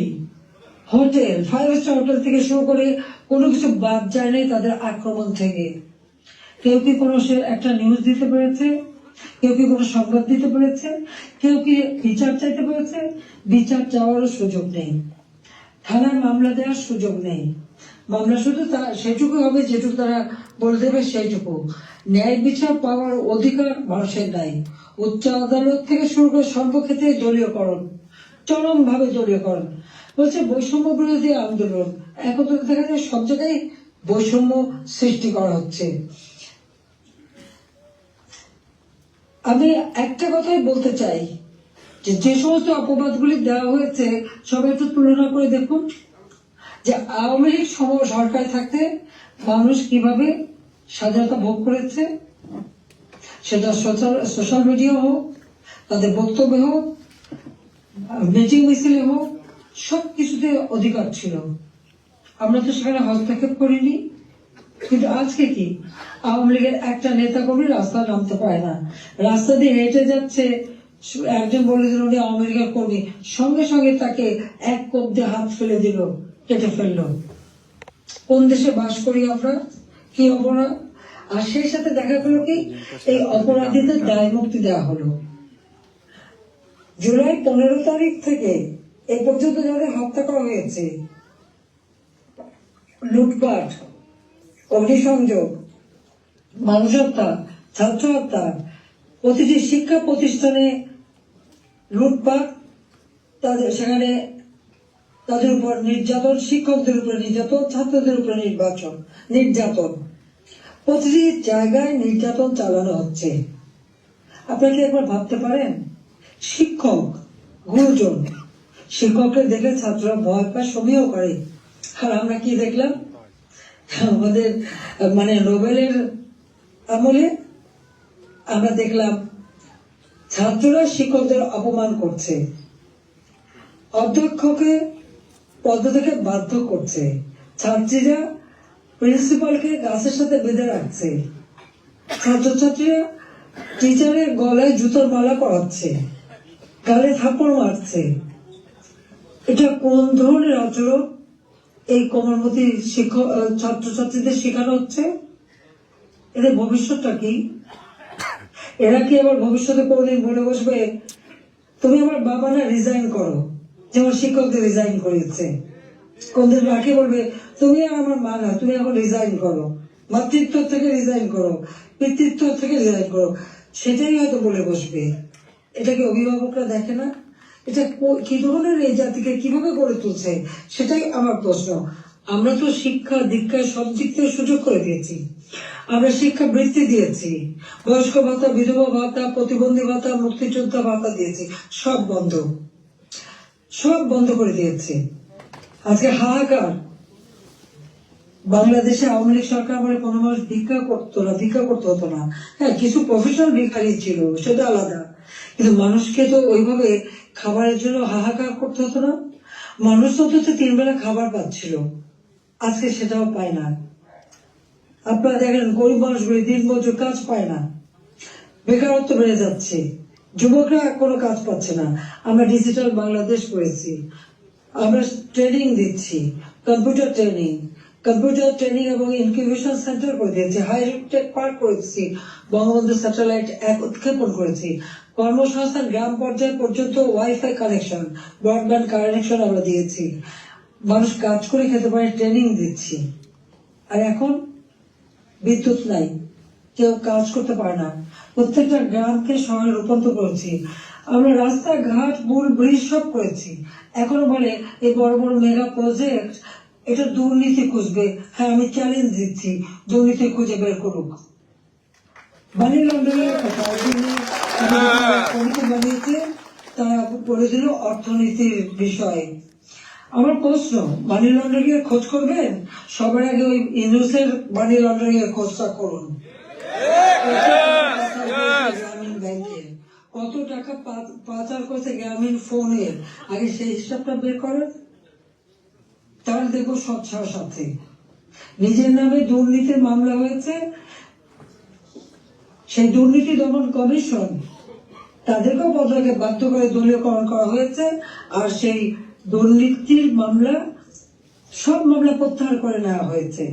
হোটেল, 5 স্টার হোটেল থেকে শুরু করে কোনো কিছু বাদ যায় নাই তাদের আক্রমণ থেকে। কেউ কি কোনো একটা নিউজ দিতে পেরেছে? কেউ কি কোনো সংবাদ দিতে পেরেছে? কেউ কি বিচার চাইতে পেরেছে? বিচার চাওয়ারও সুযোগ নেই, থানায় মামলা দেওয়ার সুযোগ নেই। মামলা শুধু সেটুকু হবে যেটুকু তারা বলে দেবে সেইটুকু। ন্যায় বিচার পাওয়ার অধিকার মানুষের নাই। উচ্চ আদালত থেকে শুরু করে সর্বক্ষেত্রে দলীয়করণ, চরম ভাবে দলীয়করণ। বলছে বৈষম্য বিরোধী আন্দোলন, এখন তো দেখা যায় সব জায়গায় বৈষম্য সৃষ্টি করা হচ্ছে। আমি একটা কথাই বলতে চাই, যে সমস্ত অপবাদগুলি দেওয়া হয়েছে সবাই একটু তুলনা করে দেখুন যে আওয়ামী লীগ সরকারে থাকতে মানুষ কিভাবে স্বাধীনতা ভোগ করেছে, সেটা সোশ্যাল মিডিয়া হোক, তাদের বক্তব্য হোক, মিটিং মিছিলে হোক, সবকিছুতে অধিকার ছিল। আমরা তো সেখানে হস্তক্ষেপ করিনি। কিন্তু আজকে কি আওয়ামী লীগের একটা নেতা কর্মী রাস্তা নামতে পারে না, রাস্তা দিয়ে হেঁটে যাচ্ছে, একজন বলে দিল উনি আওয়ামী লীগের কর্মী, সঙ্গে সঙ্গে তাকে এক কোপ দিয়ে হাত ফেলে দিল, কেটে ফেললো। কোন দেশে বাস করি আমরা? কি অপরাধ! আর সেই সাথে দেখা গেল কি এই অপরাধীদের দায় মুক্তি দেওয়া হলো। জুলাই 15 তারিখ থেকে এ পর্যন্ত যাদের হত্যা করা হয়েছে, লুটপাট, অগ্নিসংযোগ, মানুষ হত্যা, ছাত্র হত্যা, প্রতিটি শিক্ষা প্রতিষ্ঠানে লুটপাট, সেখানে তাদের উপর নির্যাতন, শিক্ষকদের উপর নির্যাতন, ছাত্রদের উপর নির্যাতন, প্রতিটি জায়গায় নির্যাতন চালানো হচ্ছে। আপনারা কি একবার ভাবতে পারেন? শিক্ষক, গুরুজন, শিক্ষককে দেখে ছাত্ররা ভয় পায়, সমীহ করে। আর আমরা কি দেখলাম? আমাদের নোবেলের আমলে আমরা দেখলাম ছাত্ররা শিক্ষকদের অপমান করছে, অধ্যক্ষকে পদ থেকে বাধ্য করছে, ছাত্রীরা প্রিন্সিপালকে গাছের সাথে বেঁধে রাখছে, ছাত্রছাত্রীরা টিচারের গলায় জুতোর মালা পরাচ্ছে, গালে থাপ্পড় মারছে। এটা কোন ধরনের আচরণ এই কোমলমতি শিক্ষক ছাত্রছাত্রীদের শেখানো হচ্ছে? এদের ভবিষ্যৎটা কি? এরা কি আবার ভবিষ্যতে কোনদিন বলে বসবে তুমি আমার বাবা না, রিজাইন করো, যেমন শিক্ষকদের রিজাইন করেছে? কোনদিন রাখে বলবে তুমি আর আমার মা না, তুমি এখন রিজাইন করো, মাতৃত্ব থেকে রিজাইন করো, পিতৃত্ব থেকে রিজাইন করো? সেটাই হয়তো বলে বসবে। এটা কি অভিভাবকরা দেখে না? এটা কি ধরনের এই জাতিকে কিভাবে গড়ে তুলছে সেটাই আমার প্রশ্ন। আমরা তো শিক্ষা দীক্ষায় সব দিক থেকে সুযোগ করে দিয়েছি, আমরা শিক্ষা বৃত্তি দিয়েছি, বয়স্ক ভাতা, বিধবা ভাতা, প্রতিবন্ধী ভাতা, মুক্তিযোদ্ধা ভাতা দিয়েছি, সব বন্ধ করে দিয়েছি। আজকে হাহাকার। বাংলাদেশে আওয়ামী লীগ সরকার বলে কোনো মানুষ ভিক্ষা করতে হতো না। হ্যাঁ, কিছু প্রফেশনাল ভিখারি ছিল, সেটা আলাদা, কিন্তু মানুষকে তো ওইভাবে খাবারের জন্য হাহাকার করতে হতো না। মানুষ তো 3 বেলা খাবার পাচ্ছিল, আজকে সেটাও পায় না। আপনারা দেখেন গরিব মানুষগুলি দিনমজুর, কাজ পায় না, বেকারত্ব বেড়ে যাচ্ছে, যুবকরা কোনো কাজ পাচ্ছে না। আমরা ডিজিটাল বাংলাদেশ করেছি, আমরা ট্রেনিং দিচ্ছি, কম্পিউটার ট্রেনিং এবং ইনকিউবেশন সেন্টার করে দিয়েছি, হাইটেক পার্ক করেছি, বঙ্গবন্ধু স্যাটেলাইট 1 উৎক্ষেপণ করেছি, কর্মসংস্থান গ্রাম পর্যায় পর্যন্ত ওয়াইফাই কানেকশন, ব্রডব্যান্ড কানেকশন আমরা দিয়েছি, মানুষ কাজ করে খেতে পারে, ট্রেনিং দিচ্ছি। আর এখন বিদ্যুৎ নাই, কেউ কাজ করতে পারে না, প্রত্যেকটা গ্রামকে শহরে রূপান্তর করেছি, আমরা রাস্তাঘাট, মূল ব্রিজ সব করেছি। এখনো বলে এই বড় বড় মেগা প্রজেক্ট, এটা দুর্নীতি খুঁজবে। হ্যাঁ, আমি চ্যালেঞ্জ দিচ্ছি, দুর্নীতি খুঁজে বের করুক। মানি লন্ডারিং কমিটি বানিয়েছে, তারা বলে দিল অর্থনীতির বিষয়ে। আমার প্রশ্ন, মানি লন্ডারিং এর খোঁজ করবেন? সবার আগে ওই ইউনুসের মানি লন্ডারিং এর খোঁজটা করুন। গ্রামীণ ব্যাংকে কত টাকা পাচার করেছে গ্রামীণ ফোনের, আগে সেই হিসাবটা বের করেন, তাহলে দেখবো স্বচ্ছার সাথে। নিজের নামে দুর্নীতির মামলা হয়েছে, সেই দুর্নীতি দমন কমিশন তাদেরকেও পদত্যাগে বাধ্য করে দলীয়করণ করা হয়েছে, আর সেই দুর্নীতির মামলা সব মামলা প্রত্যাহার করে নেওয়া হয়েছে।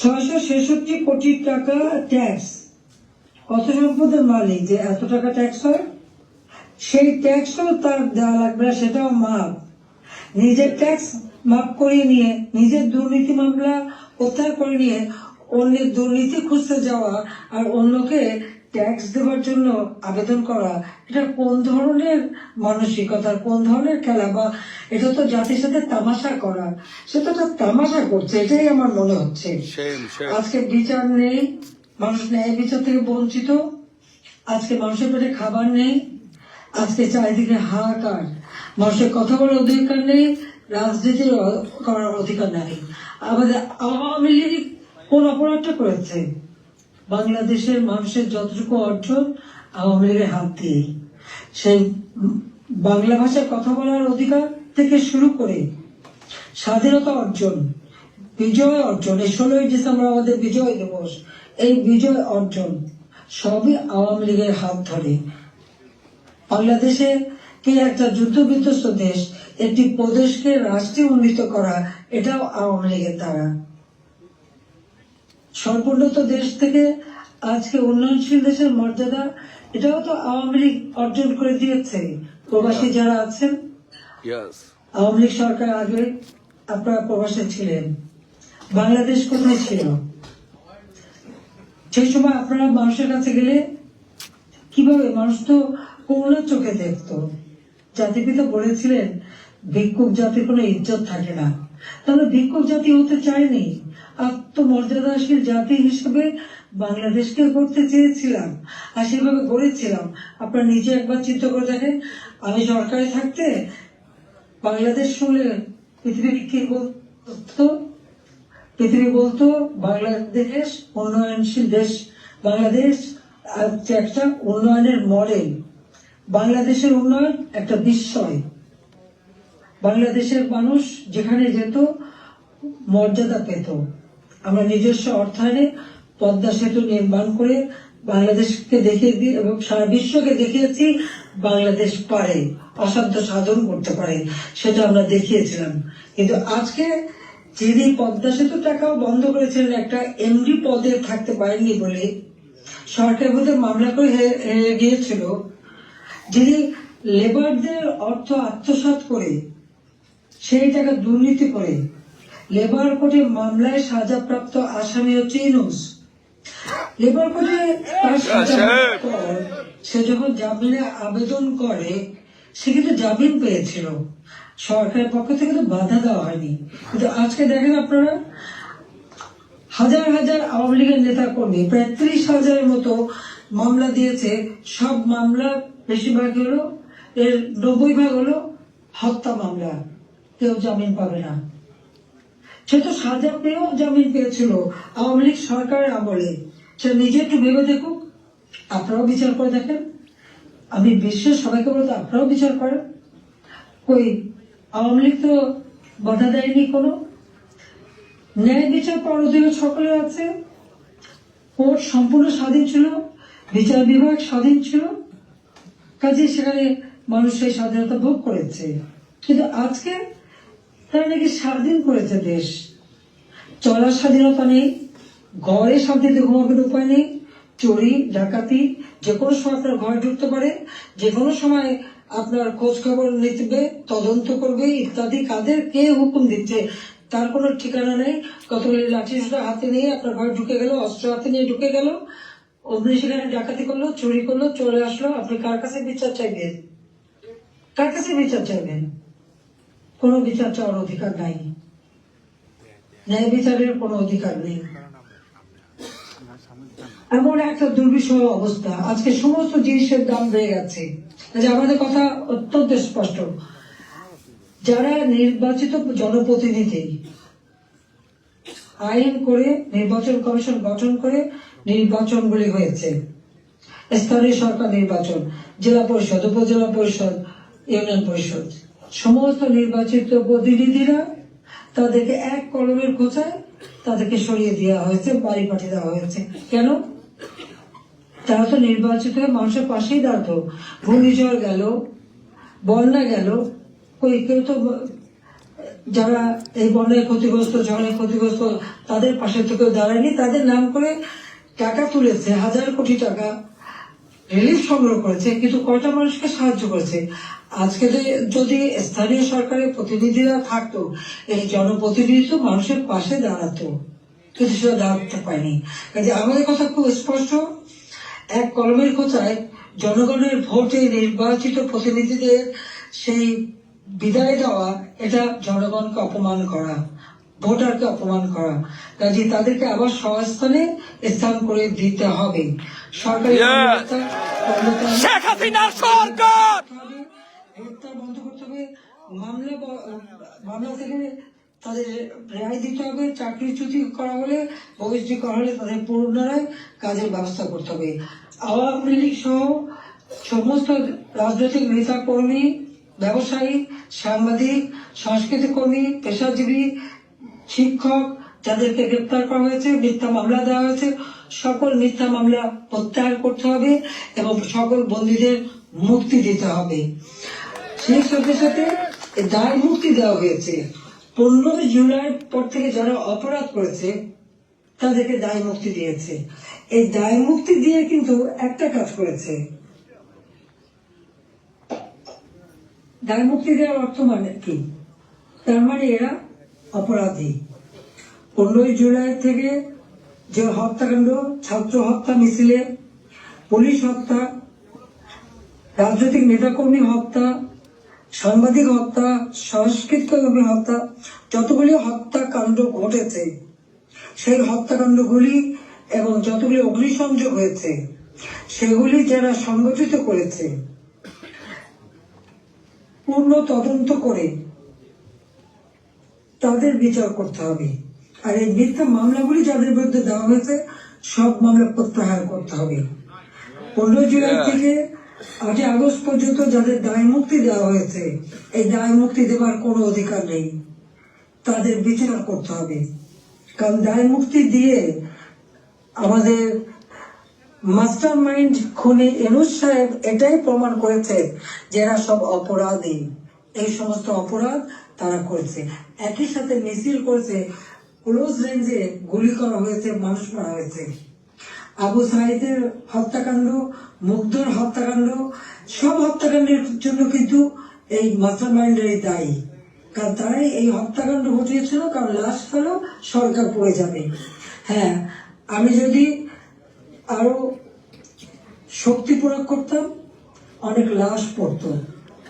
666 কোটি টাকা ট্যাক্স, অর্থ সম্পদের মালিক যে এত টাকা ট্যাক্স হয়, সেই ট্যাক্সও তার দেওয়া লাগবে না, সেটাও মাফ। নিজের ট্যাক্স মাফ করিয়ে নিয়ে, নিজের দুর্নীতি মামলা প্রত্যাহার করে নিয়ে অন্যের দুর্নীতি খুঁজতে যাওয়া আর অন্যকে ট্যাক্স দেওয়ার জন্য আবেদন করা, এটা কোন ধরনের মানসিকতার, কোন ধরনের খেলা? বা এটা তো জাতির সাথে তামাশা করা, সেটা তো তামাশা করছে, এটাই আমার মনে হচ্ছে। আজকে বিচার নেই, মানুষ ন্যায় বিচার থেকে বঞ্চিত, আজকে মানুষের পেটে খাবার নেই, আজকে চারিদিকে হাহাকার, মানুষের কথা বলার অধিকার নেই, রাজনীতি করার অধিকার নেই। আমাদের আওয়ামী লীগ কোন অপরাধটা করেছে? বাংলাদেশের মানুষের যতটুকু অর্জন আওয়ামী লীগের হাত দিয়ে, সেই বাংলা ভাষায় কথা বলার অধিকার থেকে শুরু করে স্বাধীনতা অর্জন, বিজয় অর্জন, এই 16ই ডিসেম্বর আমাদের বিজয় দিবস, এই বিজয় অর্জন সবই আওয়ামী লীগের হাত ধরে। বাংলাদেশে কে একটা যুদ্ধ বিধ্বস্ত দেশ, একটি প্রদেশকে রাষ্ট্রে উন্নীত করা, এটাও আওয়ামী লীগের দ্বারা। সর্বোন্নত দেশ থেকে আজকে উন্নয়নশীল দেশের মর্যাদা, এটাও তো আওয়ামী লীগ অর্জন করে দিয়েছে। প্রবাসী যারা আছেন, আওয়ামী লীগ সরকার আগে আপনারা প্রবাসে ছিলেন, বাংলাদেশ কোথায় ছিল? সেই সময় আপনারা মানুষের কাছে গেলে কিভাবে, মানুষ তো করুণার চোখে দেখতো। জাতিপিতা বলেছিলেন ভিক্ষুক জাতির কোনো ইজ্জত থাকে না, তাহলে ভিক্ষুক জাতি হতে চায়নি, আত্মমর্যাদাশীল জাতি হিসেবে বাংলাদেশকে করতে চেয়েছিলাম, আর সেভাবে গড়েছিলাম। আপনারা নিজে একবার চিন্তা করে দেখেন, আমি সরকারে থাকতে বাংলাদেশ শুনলে পৃথিবী কি বলতো? পৃথিবী বলতো বাংলাদেশ উন্নয়নশীল দেশ, বাংলাদেশ একটা উন্নয়নের মডেল, বাংলাদেশের উন্নয়ন একটা বিস্ময়। বাংলাদেশের মানুষ যেখানে যেত মর্যাদা পেত। আমরা নিজস্ব অর্থায়নে পদ্মা সেতু নির্মাণ করে বাংলাদেশকে দেখিয়ে দিই এবং সারা বিশ্বকে দেখিয়েছি বাংলাদেশ পারে, অসাধ্য সাধন করতে পারে, সেটা আমরা দেখিয়েছিলাম। কিন্তু আজকে যিনি পদ্মা সেতু টাকাও বন্ধ করেছিলেন একটা এমডি পদে থাকতে পারেননি বলে সরকারের মধ্যে মামলা করে হেরে গিয়েছিল, যিনি লেবারদের অর্থ আত্মসাৎ করে সেই টাকা দুর্নীতি করে লেবার কোর্টে মামলায় সাজাপ্রাপ্ত আসামি হচ্ছে ইউনূস। লেবার কোর্টে তার সাজা পর সে যখন জামিনে আবেদন করে, সে কিন্তু জামিন পেয়েছিল, সরকারের পক্ষ থেকে তো বাধা দেওয়া হয়নি। কিন্তু আজকে দেখেন আপনারা, হাজার হাজার আওয়ামী লীগের নেতা কর্মী, প্রায় 30,000-এর মতো মামলা দিয়েছে। সব মামলা বেশিরভাগ হলো, এর 90% হলো হত্যা মামলা, কেউ জামিন পাবে না। সে তো সাজা পেয়েও জামিন পেয়েছিল আওয়ামী লীগ সরকারের আমলে। সে নিজে একটু ভেবে দেখুক, আপনারাও বিচার করে দেখেন। আমি বিশ্বের সবাইকে বলতে আপনারাও বিচার করেন। ওই আওয়ামী লীগ তো বাধা দেয়নি কোনো, ন্যায় বিচার পাওয়ার অধিকার সকলের আছে, কোর্ট সম্পূর্ণ স্বাধীন ছিল, বিচার বিভাগ স্বাধীন ছিল, কাজে সেখানে মানুষ সেই স্বাধীনতা ভোগ করেছে। কিন্তু আজকে তারা নাকি স্বাধীন করেছে দেশ, চলার স্বাধীনতা নেই, ঘরে শান্তিতে ঘুমানোর উপায় নেই, চুরি ডাকাতি যে কোনো সময় আপনার ঘরে ঢুকতে পারে, যে কোনো সময় আপনার খোঁজ খবর নিতে, তদন্ত করবে ইত্যাদি। কাদের কে হুকুম দিচ্ছে তার কোনো ঠিকানা নেই। কতগুলি লাঠি সোটা হাতে নিয়ে আপনার ঘরে ঢুকে গেল, অস্ত্র হাতে নিয়ে ঢুকে গেল, অমনি সেখানে ডাকাতি করলো, চুরি করলো, চলে আসলো। আপনি কার কাছে বিচার চাইবেন? কার কাছে বিচার চাইবেন? কোনো বিচার চাওয়ার অধিকার নাই, ন্যায় বিচারের কোনো অধিকার নেই। এমন একটা দুর্বিষহ অবস্থা, আজকে সমস্ত জিনিসের দাম বেড়ে গেছে। আমাদের কথা অত্যন্ত স্পষ্ট, যারা নির্বাচিত জনপ্রতিনিধি আইন করে নির্বাচন কমিশন গঠন করে নির্বাচনগুলি হয়েছে, স্থানীয় সরকার নির্বাচন, জেলা পরিষদ, উপজেলা পরিষদ, ইউনিয়ন পরিষদ, সমস্ত নির্বাচিত প্রতিনিধিরা তাদেরকে এক কলমের খোঁচায় তাদেরকে সরিয়ে দেওয়া হয়েছে, বাড়ি পাঠিয়ে দেওয়া হয়েছে। কেন? তারা তো নির্বাচিত হয়ে মানুষের পাশেই দাঁড়াতো। ঘূর্ণিঝড় গেল, বন্যা গেল, কেউ তো যারা এই বন্যায় ক্ষতিগ্রস্ত, ঝড়ে ক্ষতিগ্রস্ত, তাদের পাশে থেকে দাঁড়ায়নি, তাদের নাম করে টাকা তুলেছে, 1000 কোটি টাকা রিলিফ সংগ্রহ করেছে, কিন্তু কয়টা মানুষকে সাহায্য করেছে? আজকে যদি স্থানীয় সরকারের প্রতিনিধিরা থাকতো, এই জনপ্রতিনিধি তো মানুষের পাশে দাঁড়াতো, কিন্তু সেটা দাঁড়াতে পারেনি। কাজে আমাদের কথা খুব স্পষ্ট, এক কলমের কথায় জনগণের ভোটে নির্বাচিত প্রতিনিধিদের সেই বিদায় দেওয়া, এটা জনগণকে অপমান করা, ভোটারকে অপমান করা। কাজে তাদেরকে আবার সহাস্থানে স্থান করে দিতে হবে। সরকারি শেখ হাসিনার সরকার গ্রেপ্তার বন্ধ করতে হবে, মামলা থেকে তাদের রেহাই দিতে হবে, চাকরিচ্যুতি করা হলে, বহিষ্কৃতি করা হলে তাদের পুনরায় কাজের ব্যবস্থা করতে হবে। আওয়ামী লীগ সহ সমস্ত রাজনৈতিক নেতা কর্মী, ব্যবসায়ী, সাংবাদিক, সাংস্কৃতিক কর্মী, পেশাজীবী, শিক্ষক যাদেরকে গ্রেপ্তার করা হয়েছে, মিথ্যা মামলা দেওয়া হয়েছে, সকল মিথ্যা মামলা প্রত্যাহার করতে হবে এবং সকল বন্দীদের মুক্তি দিতে হবে। সেই সাথে সাথে দায় মুক্তি দেওয়া হয়েছে। 15 জুলাইয়ের পর থেকে যারা অপরাধ করেছে তাদেরকে দায় মুক্তি দিয়েছে। এই দায় মুক্তি দিয়ে কিন্তু একটা কাজ করেছে, দায় মুক্তি দেওয়ার অর্থ মানে কি? তার মানে এরা অপরাধী। 15 জুলাই থেকে যে হত্যাকাণ্ড, ছাত্র হত্যা মিছিলে, পুলিশ হত্যা, রাজনৈতিক নেতাকর্মী হত্যা, সাংবাদিক হত্যা, সংস্কৃতকর্মী হত্যা, যতগুলি হত্যাকাণ্ড ঘটেছে, সেই হত্যাকাণ্ডগুলি এবং যতগুলি অগ্নিসংযোগ হয়েছে, সেগুলি যারা সংগঠিত করেছে পূর্ণ তদন্ত করে তাদের বিচার করতে হবে। আর এই মিথ্যা মামলাগুলি যাদের বিরুদ্ধে দেওয়া হয়েছে, সব মামলা প্রত্যাহার করতে হবে। 15 জুলাই থেকে 8 আগস্ট পর্যন্ত যাদের দায় মুক্তি দেওয়া হয়েছে, এই দায় মুক্তি দেওয়ার কোনো অধিকার নেই, তাদের বিচার করতে হবে। কারণ দায় মুক্তি দিয়ে আমাদের মাস্টার মাইন্ড খুনি ইউনূস সাহেব এটাই প্রমাণ করেছে যে এরা সব অপরাধী, এই সমস্ত অপরাধ তারা করেছে। একই সাথে মিছিল করেছে, ক্লোজ রেঞ্জে গুলি করা হয়েছে, মানুষ মারা হয়েছে। আবু সাইদের হত্যাকাণ্ড, মুগ্ধর হত্যাকাণ্ড, সব হত্যাকাণ্ডের জন্য কিন্তু এই মাস্টার মাইন্ডেরই দায়ী। কারণ তারাই এই হত্যাকাণ্ড ঘটিয়েছিল, কারণ লাশ ফেলো সরকার পড়ে যাবে। হ্যাঁ, আমি যদি আরো শক্তি প্রয়োগ করতাম, অনেক লাশ পড়তো,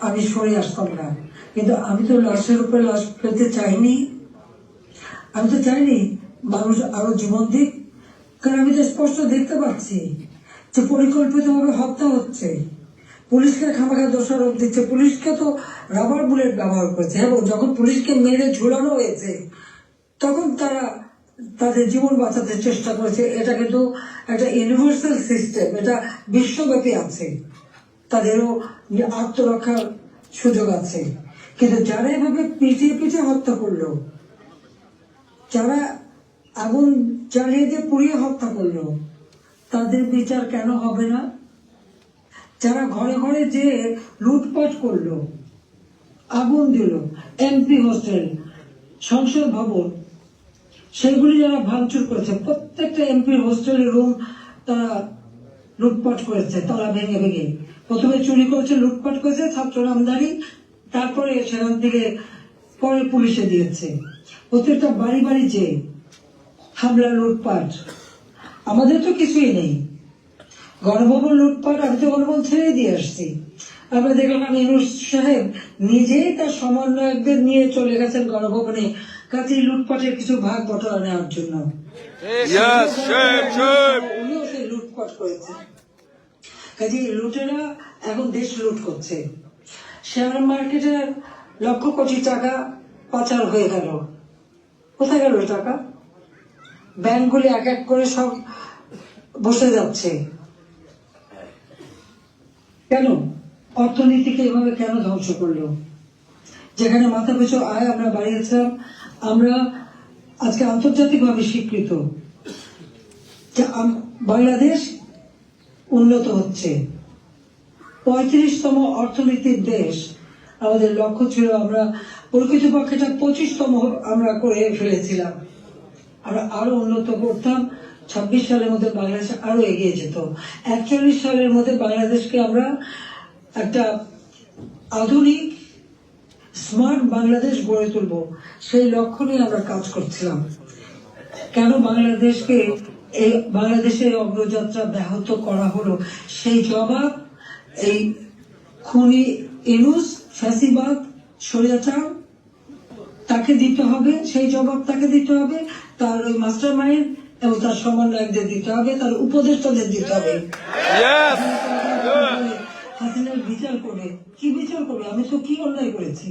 আমি সরে আসতাম না। কিন্তু আমি তো লাশের উপরে লাশ ফেলতে চাইনি, আমি তো চাইনি মানুষ আরো জীবন দিক। কারণ আমি তো স্পষ্ট দেখতে পাচ্ছি যে পরিকল্পিতভাবে হত্যা হচ্ছে, পুলিশকে খামাখা দোষারোপ দিচ্ছে, পুলিশকে তো রাবার বুলেট ব্যবহার করেছে, এবং যখন পুলিশকে মেরে ঝুলানো হয়েছে তখন তারা তাদের জীবন বাঁচাতে চেষ্টা করেছে। এটা কিন্তু একটা ইউনিভার্সাল সিস্টেম, এটা বিশ্বব্যাপী আছে, তাদেরও আত্মরক্ষার সুযোগ আছে। কিন্তু যারা এভাবে পিছিয়ে পিছিয়ে হত্যা করলো, যারা আগুন জ্বালিয়ে দিয়ে পুড়িয়ে হত্যা করলো, তাদের বিচার কেন হবে না? যারা ঘরে ঘরে যে লুটপাট করলো, আগুন দিল, এমপি হোস্টেল, সংসদ ভবন, সেগুলি যারা ভাঙচুর করেছে, প্রত্যেকটা এমপির হোস্টেলের রুম তারা লুটপাট করেছে, তালা ভেঙে ভেঙে। প্রথমে চুরি করেছে, লুটপাট করেছে, ছাত্র নামদারি, তারপরে সেখান থেকে পরে পুলিশে দিয়েছে। প্রত্যেকটা বাড়ি বাড়ি যে হামলা, লুটপাট। আমাদের তো কিছুই নেই, গণভবন লুটপাট, আমি তো গণভবন ছেড়ে দিয়ে আসছি। আমরা দেখলাম ইউনূস সাহেব নিজেই তার সমন্বয়কদের নিয়ে চলে গেছেন গণভবনে, কাজে লুটপাটের কিছু ভাগ বটরা নেওয়ার জন্য। উনিও সেই লুটপাট করেছে। কাজে লুটেরা এখন দেশ লুট করছে। শেয়ার মার্কেটের লক্ষ কোটি টাকা পাচার হয়ে গেল, কোথায় গেল টাকা? ব্যাংকগুলি এক এক করে সব বসে যাচ্ছে। কেন? অর্থনীতিকে এভাবে কেন ধ্বংস করলো? যেখানে মাথা পিছু আয় আমরা বাড়িয়েছিলাম, আমরা আজকে আন্তর্জাতিকভাবে স্বীকৃত যে বাংলাদেশ উন্নত হচ্ছে, 35তম অর্থনীতির দেশ। আমাদের লক্ষ্য ছিল আমরা প্রকৃতপক্ষে 25তম আমরা করে ফেলেছিলাম। আমরা আরো উন্নত করতাম। 26 সালের মধ্যে বাংলাদেশ আরো এগিয়ে যেত। 41 সালের মধ্যে বাংলাদেশকে আমরা একটা আধুনিক স্মার্ট বাংলাদেশ গড়ে তুলব, সেই লক্ষ্য নিয়ে আমরা কাজ করছিলাম। কেন বাংলাদেশের অগ্রযাত্রা ব্যাহত করা হলো, সেই জবাব এই খুনি ইউনূস, ফ্যাসিবাদ, স্বৈরাচার তাকে দিতে হবে। সেই জবাব তাকে দিতে হবে, তার ওই মাস্টার মাইন্ড এবং তার সমন্বয়কদের দিতে হবে, তার উপদেষ্টাদের দিতে হবে। হাসিনার বিচার করে কি বিচার করবে? আমি তো কি অন্যায় করেছি?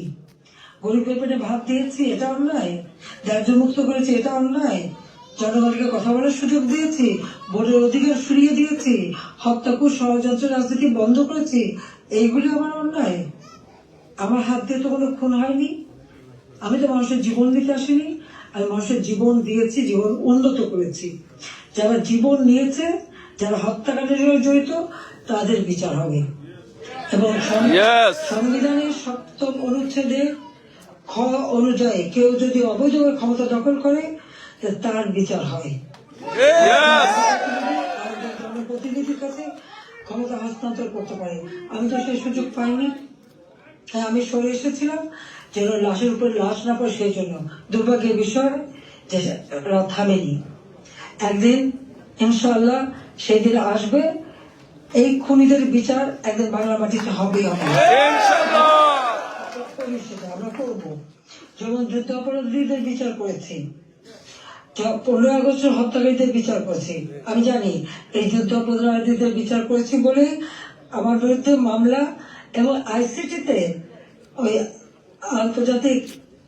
গরিবের পেটে ভাত দিয়েছি, এটা অন্যায়? দারিদ্র মুক্ত করেছি, এটা অন্যায়? জনগণকে কথা বলার সুযোগ দিয়েছি, ভোটের অধিকার ফিরিয়ে দিয়েছি, হত্যাকুশ ষড়যন্ত্র রাজনীতি বন্ধ করেছি, এইগুলি আমার অন্যায়? আমার হাত দিয়ে তো কোনো খুন হয়নি। আমি তো মানুষের জীবন দিতে আসিনি, আমি মানুষের জীবন দিয়েছি, জীবন উন্নত করেছি। যারা জীবন নিয়েছে, যারা হত্যাকাণ্ডের সঙ্গে জড়িত, তাদের বিচার হবে। এবং সংবিধানের 7ম অনুচ্ছেদে খ অনুযায়ী কেউ যদি অবৈধভাবে ক্ষমতা দখল করে, তার বিচার হয়। প্রতিনিধির কাছে ক্ষমতা হস্তান্তর করতে পারে। আমি তো সেই সুযোগ পাইনি, আমি সরে এসেছিলাম যেন লাশের উপর লাশ না পড়ে, সেই জন্য দুর্ভাগ্যের বিষয় যে থামেনি। একদিন ইনশাআল্লাহ সেই দিন আসবে, এই খুনিদের বিচার একদিন বাংলা মাটিতে হবে। আমরা করবো, যেমন যুদ্ধ অপরাধীদের বিচার করেছি, 15 আগস্টের হত্যাকারীদের বিচার করেছি। আমি জানি এই যুদ্ধ অপরাধীদের বিচার করেছি বলে আমার বিরুদ্ধে মামলা, এবং আইসিটিতে ওই আন্তর্জাতিক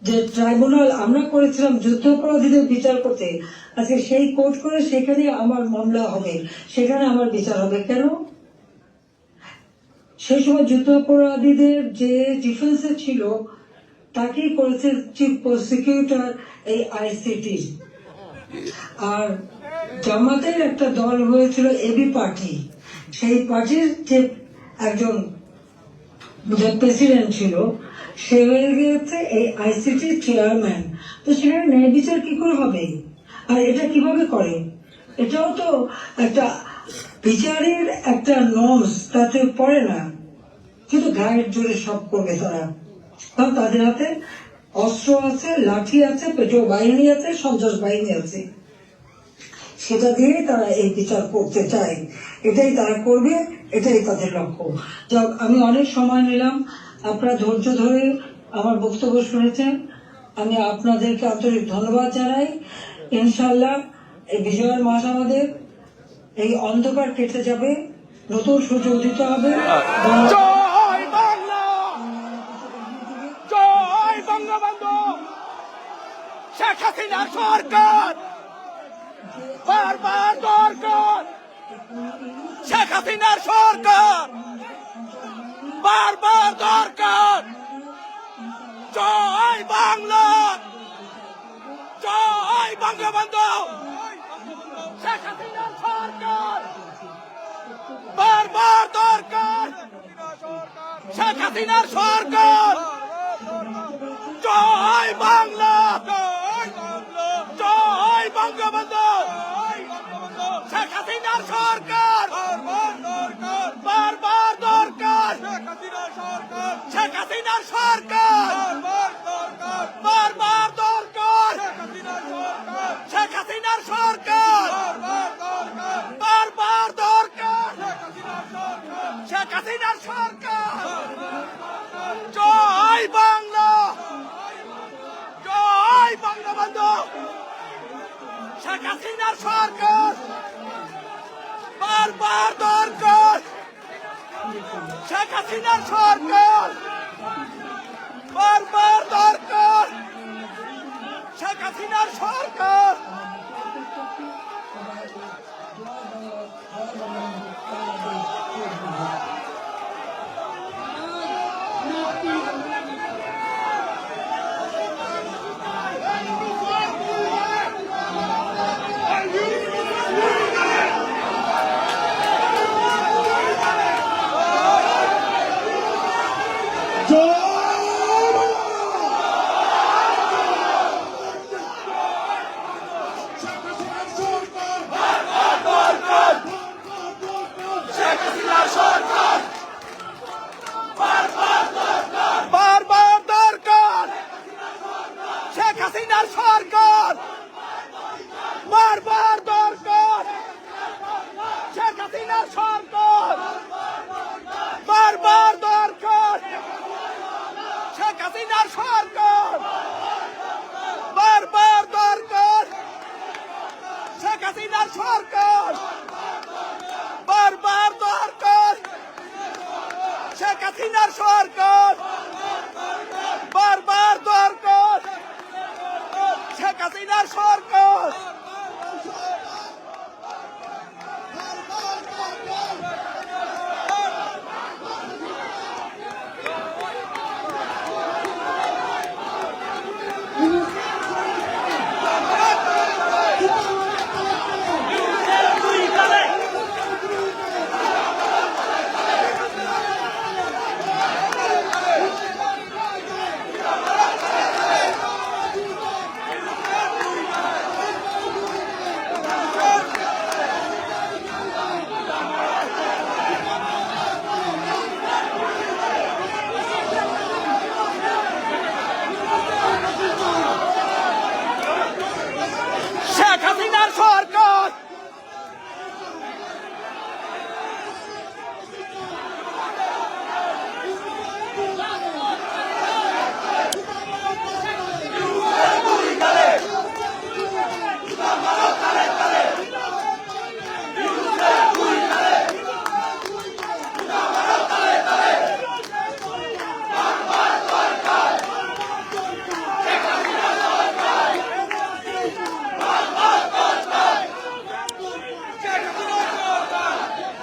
যে ট্রাইব্যুনাল আমরা করেছিলাম যুদ্ধ অপরাধীদের বিচার করতে, আজকে সেই কোর্ট করে সেখানে আমার মামলা হবে, সেখানে আমার বিচার হবে। কেন? সেই সময় যুদ্ধ অপরাধীদের যে ডিফেন্সে ছিল তাকেই করেছে চিফ প্রসিকিউটর এই আইসিটি। আর জামাতের একটা দল হয়েছিল এবি পার্টি, সেই পার্টির যে একজন প্রেসিডেন্ট ছিল, সে হয়ে গিয়েছে এই আইসিটির চেয়ারম্যান। তো সেখানে ন্যায় বিচার কি করে হবে? আর এটা কিভাবে করে? এটাও তো একটা বিচারের একটা নর্মস, তাতে পড়ে না, কিন্তু গায়ের জোরে সব করবে তারা। কারণ তাদের হাতে অস্ত্র আছে, লাঠি আছে, পেট্রোল বাহিনী আছে, সন্ত্রাস বাহিনী আছে, সেটা দিয়ে তারা এই বিচার করতে চায়। এটাই তারা করবে, এটাই তাদের লক্ষ্য। যাক, আমি অনেক সময় নিলাম, আপনারা ধৈর্য ধরে আমার বক্তব্য শুনেছেন, আমি আপনাদেরকে আন্তরিক ধন্যবাদ জানাই। ইনশাআল্লাহ এই বিজয়ের মাস আমাদের, এই অন্ধকার কেটে যাবে, নতুন সূর্য উদিত হবে। জয় বাংলা, জয় বঙ্গবন্ধু শেখ হাসিনার সরকার, বারবার দরকার শেখ হাসিনার সরকার, বারবার দরকার। জয় বাংলা, জয় বঙ্গবন্ধু শেখ হাসিনার সরকার, বারবার দরকার শেখ হাসিনার সরকার। জয় বাংলা, জয় বঙ্গবন্ধু শেখ হাসিনার সরকার, বারবার দরকার শেখ হাসিনার সরকার, বারবার দরকার শেখ হাসিনার সরকার, বারবার দরকার শেখ হাসিনার সরকার। জয় বাংলা, জয় বঙ্গবন্ধু শেখ হাসিনার সরকার, বারবার দরকার শেখ হাসিনার সরকার, বারবার দরকার শেখ হাসিনার সরকার। জয় হাসিনার সরকার বারবার দরকার শেখ হাসিনার সরকার শেখ হাসিনার সরকার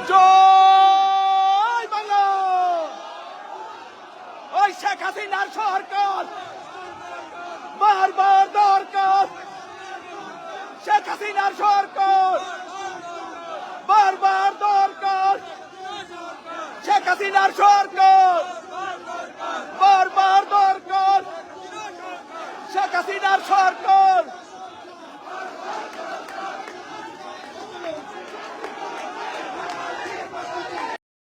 জয় বাংলা ওই শেখ হাসিনার সরকার বারবার দরকার শেখ হাসিনার সরকার বারবার দরকার শেখ হাসিনার সরকার বারবার দরকার শেখ হাসিনার সরকার